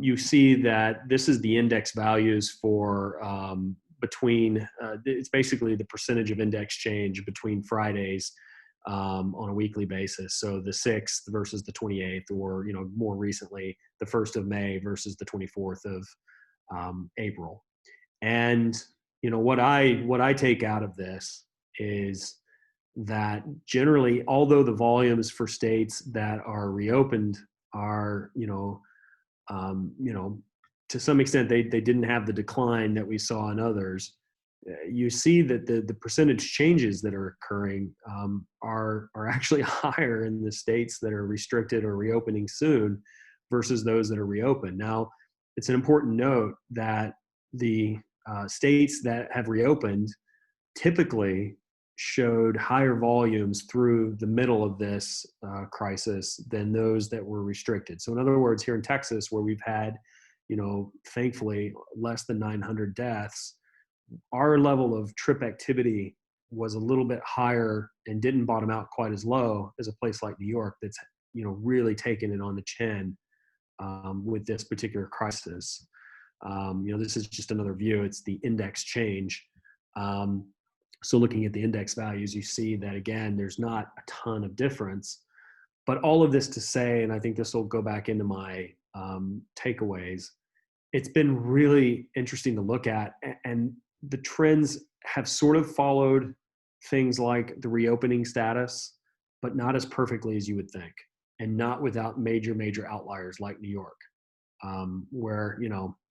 you see that this is the index values for it's basically the percentage of index change between Fridays on a weekly basis. So the 6th versus the 28th, or more recently, the 1st of May versus the 24th of April. And what I take out of this is that generally, although the volumes for states that are reopened are, to some extent, they didn't have the decline that we saw in others. You see that the percentage changes that are occurring are actually higher in the states that are restricted or reopening soon versus those that are reopened. Now, it's an important note that the states that have reopened typically showed higher volumes through the middle of this crisis than those that were restricted. So in other words, here in Texas, where we've had, thankfully less than 900 deaths, our level of trip activity was a little bit higher and didn't bottom out quite as low as a place like New York that's, really taken it on the chin with this particular crisis. This is just another view. It's the index change. So looking at the index values, you see that, again, there's not a ton of difference. But all of this to say, and I think this will go back into my takeaways, it's been really interesting to look at. And the trends have sort of followed things like the reopening status, but not as perfectly as you would think, and not without major outliers like New York. Where,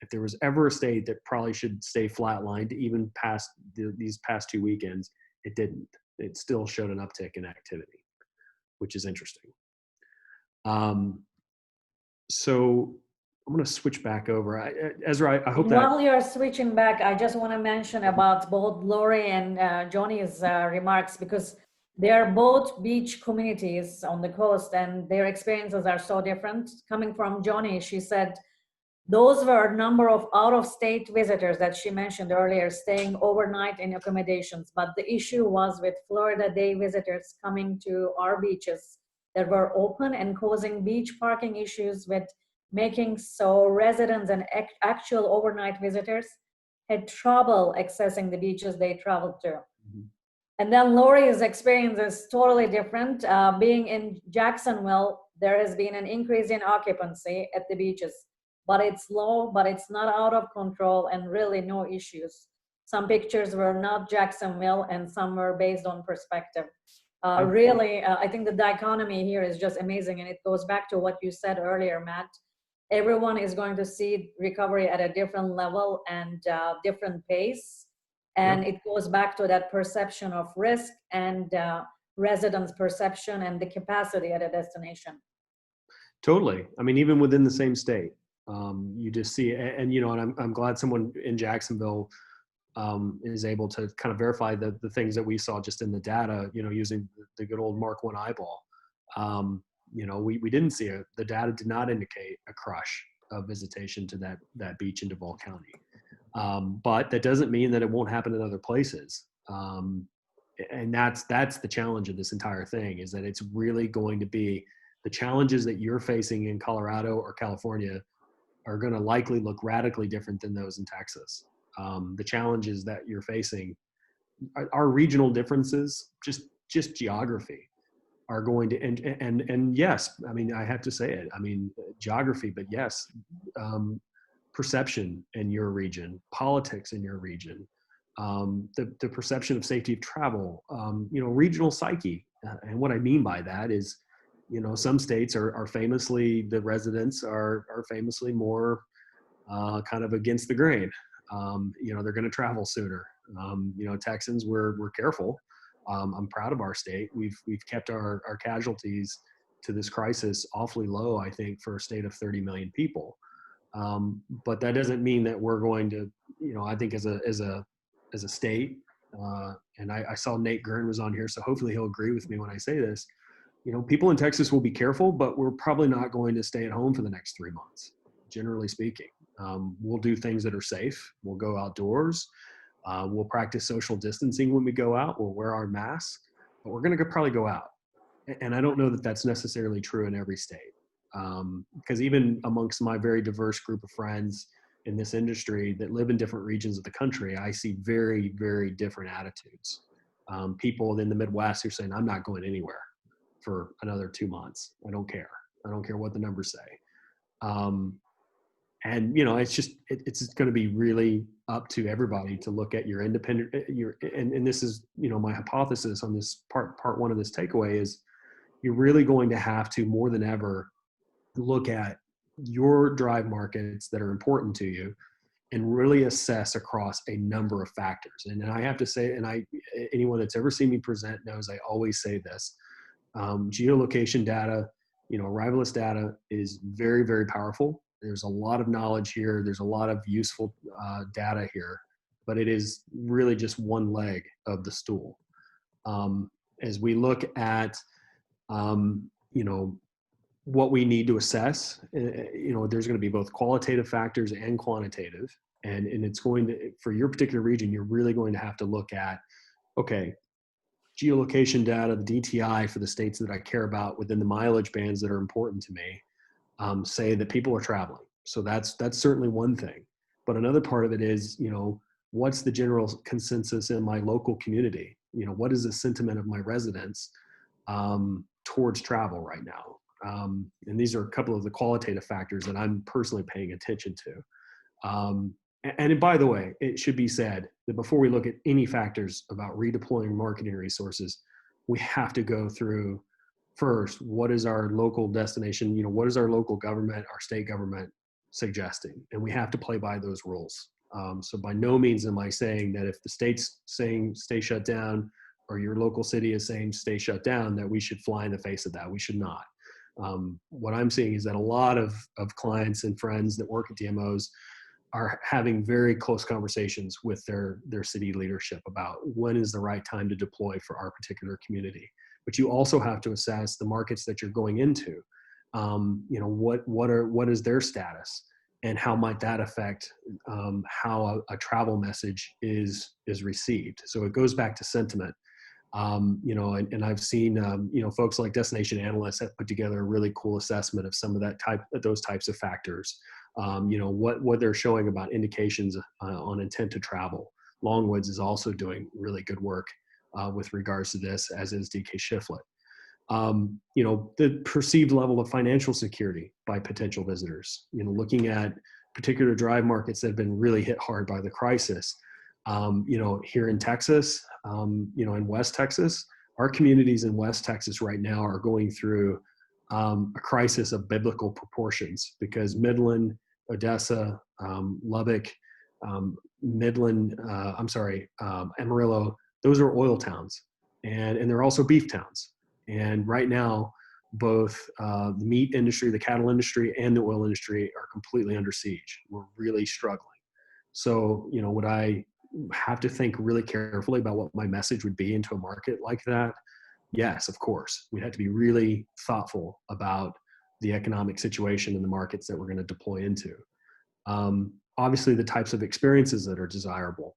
if there was ever a state that probably should stay flatlined even past these past 2 weekends, it didn't. It still showed an uptick in activity, which is interesting. So I'm going to switch back over. Ezra, I hope that... While you're switching back, I just want to mention about both Lori and Johnny's remarks, because they are both beach communities on the coast and their experiences are so different. Coming from Johnny, she said those were a number of out-of-state visitors that she mentioned earlier, staying overnight in accommodations. But the issue was with Florida day visitors coming to our beaches that were open and causing beach parking issues, with making so residents and actual overnight visitors had trouble accessing the beaches they traveled to. Mm-hmm. And then Lori's experience is totally different. Being in Jacksonville, there has been an increase in occupancy at the beaches, but it's low, but it's not out of control, and really no issues. Some pictures were not Jacksonville and some were based on perspective. Really, I think the dichotomy here is just amazing. And it goes back to what you said earlier, Matt. Everyone is going to see recovery at a different level and different pace. And it goes back to that perception of risk and residents' perception and the capacity at a destination. Totally. I mean, even within the same state, you just see, and I'm glad someone in Jacksonville is able to kind of verify the things that we saw just in the data, using the good old Mark 1 eyeball. We didn't see it. The data did not indicate a crush of visitation to that beach in Duval County. But that doesn't mean that it won't happen in other places. And that's the challenge of this entire thing, is that it's really going to be the challenges that you're facing in Colorado or California are going to likely look radically different than those in Texas. The challenges that you're facing are regional differences, just geography, are going to, and yes, I mean, I have to say it, I mean, geography, but yes, perception in your region, politics in your region, the perception of safety of travel, regional psyche. And what I mean by that is, some states are famously, the residents are famously more kind of against the grain. They're going to travel sooner. Texans, we're careful. I'm proud of our state. We've kept our casualties to this crisis awfully low, I think, for a state of 30 million people. But that doesn't mean that we're going to, I think as a state, and I saw Nate Gurn was on here, so hopefully he'll agree with me when I say this. People in Texas will be careful, but we're probably not going to stay at home for the next 3 months, generally speaking. We'll do things that are safe. We'll go outdoors. We'll practice social distancing when we go out. We'll wear our masks, but we're going to probably go out. And I don't know that that's necessarily true in every state. Because even amongst my very diverse group of friends in this industry that live in different regions of the country, I see very, very different attitudes. People in the Midwest who are saying, I'm not going anywhere for another 2 months. I don't care. I don't care what the numbers say. And it's going to be really up to everybody to look at your independent, and this is, my hypothesis on this part one of this takeaway is, you're really going to have to, more than ever, look at your drive markets that are important to you and really assess across a number of factors. And I have to say, and anyone that's ever seen me present knows I always say this, geolocation data, arrivalist data is very, very powerful. There's a lot of knowledge here. There's a lot of useful data here, but it is really just one leg of the stool. As we look at, what we need to assess, there's going to be both qualitative factors and quantitative. And it's going to, for your particular region, you're really going to have to look at, okay, geolocation data, the DTI for the states that I care about within the mileage bands that are important to me, say that people are traveling. So that's certainly one thing. But another part of it is, what's the general consensus in my local community? What is the sentiment of my residents towards travel right now? And these are a couple of the qualitative factors that I'm personally paying attention to. And by the way, it should be said that before we look at any factors about redeploying marketing resources, we have to go through first, what is our local destination? What is our local government, our state government suggesting? And we have to play by those rules. So by no means am I saying that if the state's saying stay shut down, or your local city is saying stay shut down, that we should fly in the face of that. We should not. What I'm seeing is that a lot of clients and friends that work at DMOs are having very close conversations with their city leadership about when is the right time to deploy for our particular community. But you also have to assess the markets that you're going into. What is their status, and how might that affect how a travel message is received. So it goes back to sentiment. And I've seen, folks like Destination Analysts have put together a really cool assessment of some of those types of factors. What they're showing about indications on intent to travel. Longwoods is also doing really good work with regards to this, as is DK Shiflett. The perceived level of financial security by potential visitors, looking at particular drive markets that have been really hit hard by the crisis. Here in Texas, in West Texas, our communities in West Texas right now are going through a crisis of biblical proportions, because Midland, Odessa, Lubbock, Amarillo, those are oil towns, and they're also beef towns. And right now, both the meat industry, the cattle industry, and the oil industry are completely under siege. We're really struggling. So, would I have to think really carefully about what my message would be into a market like that? Yes, of course. We have to be really thoughtful about the economic situation in the markets that we're going to deploy into. Obviously, the types of experiences that are desirable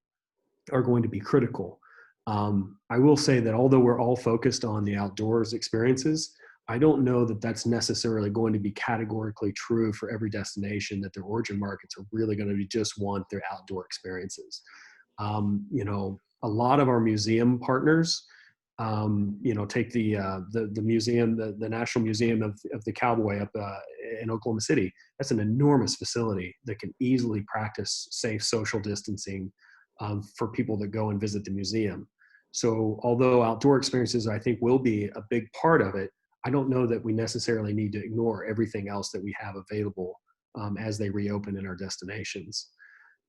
are going to be critical. I will say that although we're all focused on the outdoors experiences, I don't know that that's necessarily going to be categorically true for every destination, that their origin markets are really going to be just want their outdoor experiences. You know, a lot of our museum partners, you know, take the museum, the National Museum of the Cowboy up in Oklahoma City. That's an enormous facility that can easily practice safe social distancing for people that go and visit the museum. So although outdoor experiences, I think, will be a big part of it, I don't know that we necessarily need to ignore everything else that we have available as they reopen in our destinations.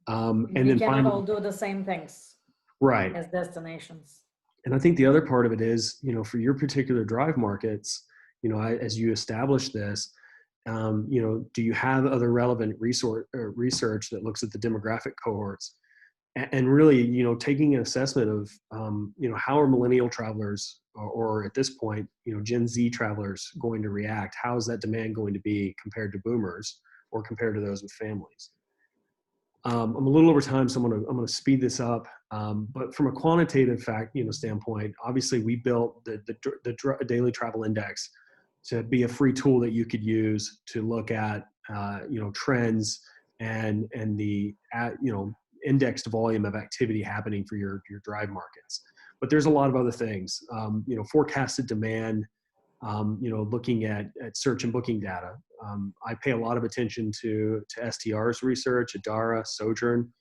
And We then cannot finally, all do the same things right. as destinations. And I think the other part of it is, you know, for your particular drive markets, you know, as you establish this, you know, do you have other relevant research that looks at the demographic cohorts? And really, you know, taking an assessment of, you know, how are millennial travelers, or at this point, you know, Gen Z travelers going to react? How is that demand going to be compared to boomers or compared to those with families? I'm a little over time, so I'm gonna speed this up. But from a quantitative standpoint, obviously we built the daily travel index to be a free tool that you could use to look at, you know, trends and the you know, indexed volume of activity happening for your drive markets. But there's a lot of other things, you know, forecasted demand, you know, looking at search and booking data. I pay a lot of attention to STR's research, Adara, Sojourn.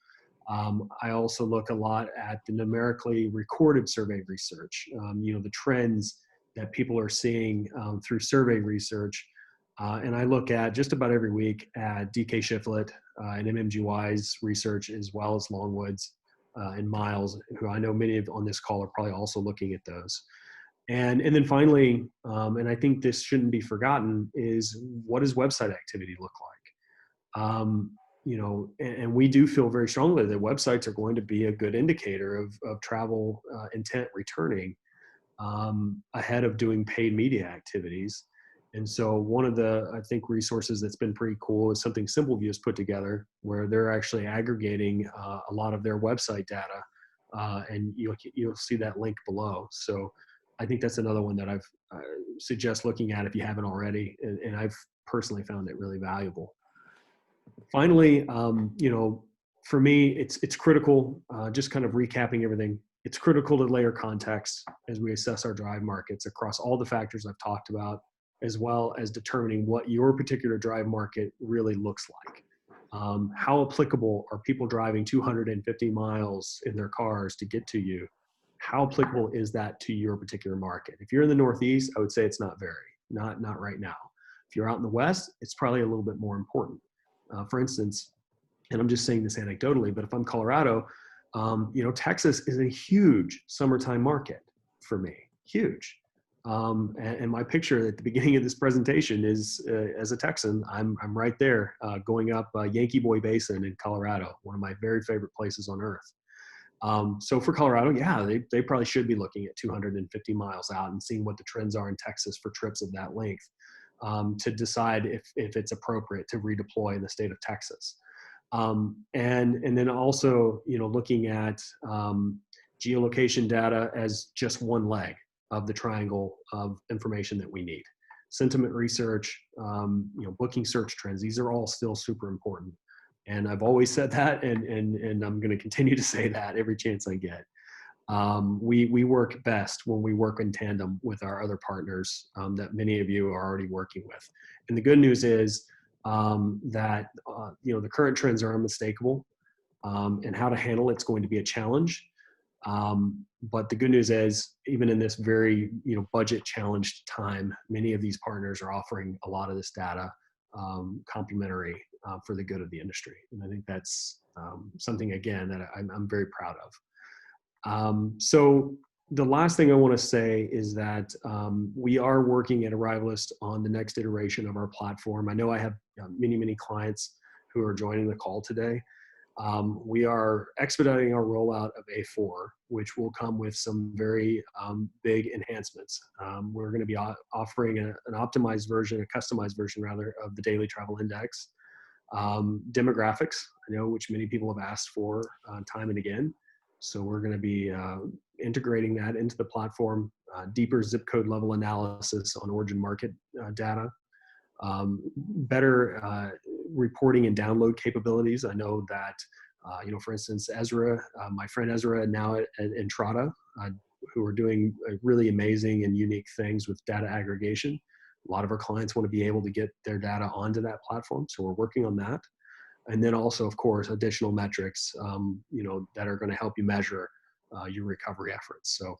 I also look a lot at the numerically recorded survey research, you know, the trends that people are seeing through survey research. And I look at just about every week at DK Shiflett and MMGY's research, as well as Longwood's and Miles, who I know many of on this call are probably also looking at those. And then finally, and I think this shouldn't be forgotten, is what does website activity look like? You know, and we do feel very strongly that websites are going to be a good indicator of travel intent returning ahead of doing paid media activities. And so one of the, I think, resources that's been pretty cool is something SimpleView has put together, where they're actually aggregating a lot of their website data, and you'll see that link below. So I think that's another one that I've suggest looking at if you haven't already, and I've personally found it really valuable. Finally, you know, for me, it's critical, just kind of recapping everything, it's critical to layer context as we assess our drive markets across all the factors I've talked about, as well as determining what your particular drive market really looks like. How applicable are people driving 250 miles in their cars to get to you? How applicable is that to your particular market? If you're in the Northeast, I would say it's not not right now. If you're out in the West, it's probably a little bit more important. For instance, and I'm just saying this anecdotally, but if I'm Colorado, you know, Texas is a huge summertime market for me, huge. And my picture at the beginning of this presentation is, as a Texan, I'm right there going up Yankee Boy Basin in Colorado, one of my very favorite places on earth. So for Colorado, yeah, they probably should be looking at 250 miles out and seeing what the trends are in Texas for trips of that length, to decide if it's appropriate to redeploy in the state of Texas. And then also, you know, looking at geolocation data as just one leg of the triangle of information that we need. Sentiment research, you know, booking search trends, these are all still super important. And I've always said that, and I'm going to continue to say that every chance I get. We work best when we work in tandem with our other partners that many of you are already working with. And the good news is that you know, the current trends are unmistakable, and how to handle it's going to be a challenge. But the good news is, even in this very, you know, budget challenged time, many of these partners are offering a lot of this data complementary for the good of the industry. And I think that's something, again, that I'm very proud of. So the last thing I want to say is that we are working at Arrivalist on the next iteration of our platform. I know I have many clients who are joining the call today. We are expediting our rollout of A4, which will come with some very big enhancements. We're going to be offering an optimized version, a customized version rather, of the Daily Travel Index. Demographics, I know, which many people have asked for time and again. So we're going to be integrating that into the platform, deeper zip code level analysis on origin market data, better reporting and download capabilities. I know that, for instance, Ezra, my friend Ezra now at Entrada, who are doing really amazing and unique things with data aggregation. A lot of our clients want to be able to get their data onto that platform. So we're working on that. And then also, of course, additional metrics, that are going to help you measure your recovery efforts. So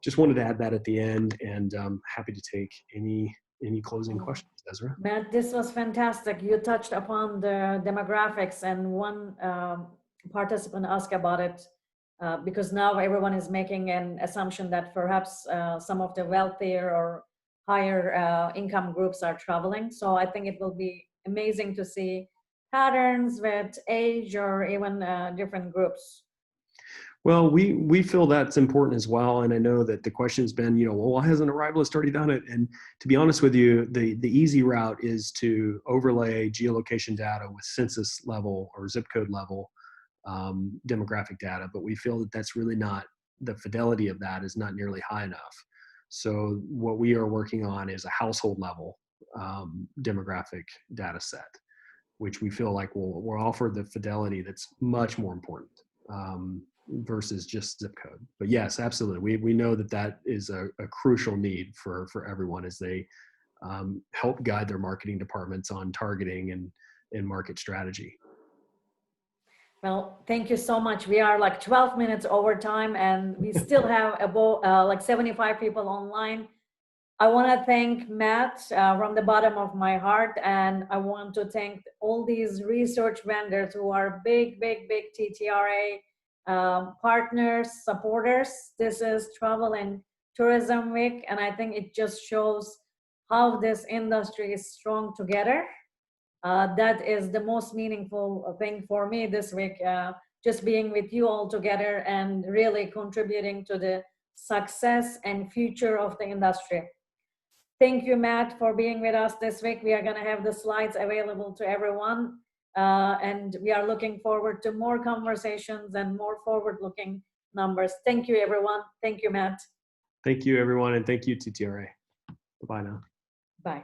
just wanted to add that at the end, and happy to take any closing questions, Ezra. Matt, this was fantastic. You touched upon the demographics, and one participant asked about it because now everyone is making an assumption that perhaps some of the wealthier or higher income groups are traveling. So I think it will be amazing to see patterns with age or even different groups. Well, we feel that's important as well. And I know that the question has been, well, why hasn't Arrivalist already done it? And to be honest with you, the easy route is to overlay geolocation data with census level or zip code level demographic data. But we feel that that's really not, the fidelity of that is not nearly high enough. So what we are working on is a household level demographic data set, which we feel like will offer the fidelity that's much more important versus just zip code. But yes, absolutely. We know that is a crucial need for everyone as they help guide their marketing departments on targeting and market strategy. Well, thank you so much. We are like 12 minutes over time, and we still have about like 75 people online. I want to thank Matt from the bottom of my heart, and I want to thank all these research vendors who are big TTRA partners, supporters. This is Travel and Tourism Week, and I think it just shows how this industry is strong together. That is the most meaningful thing for me this week, just being with you all together and really contributing to the success and future of the industry. Thank you, Matt, for being with us this week. We are going to have the slides available to everyone, and we are looking forward to more conversations and more forward-looking numbers. Thank you, everyone. Thank you, Matt. Thank you, everyone, and thank you, TTRA. Bye-bye now. Bye.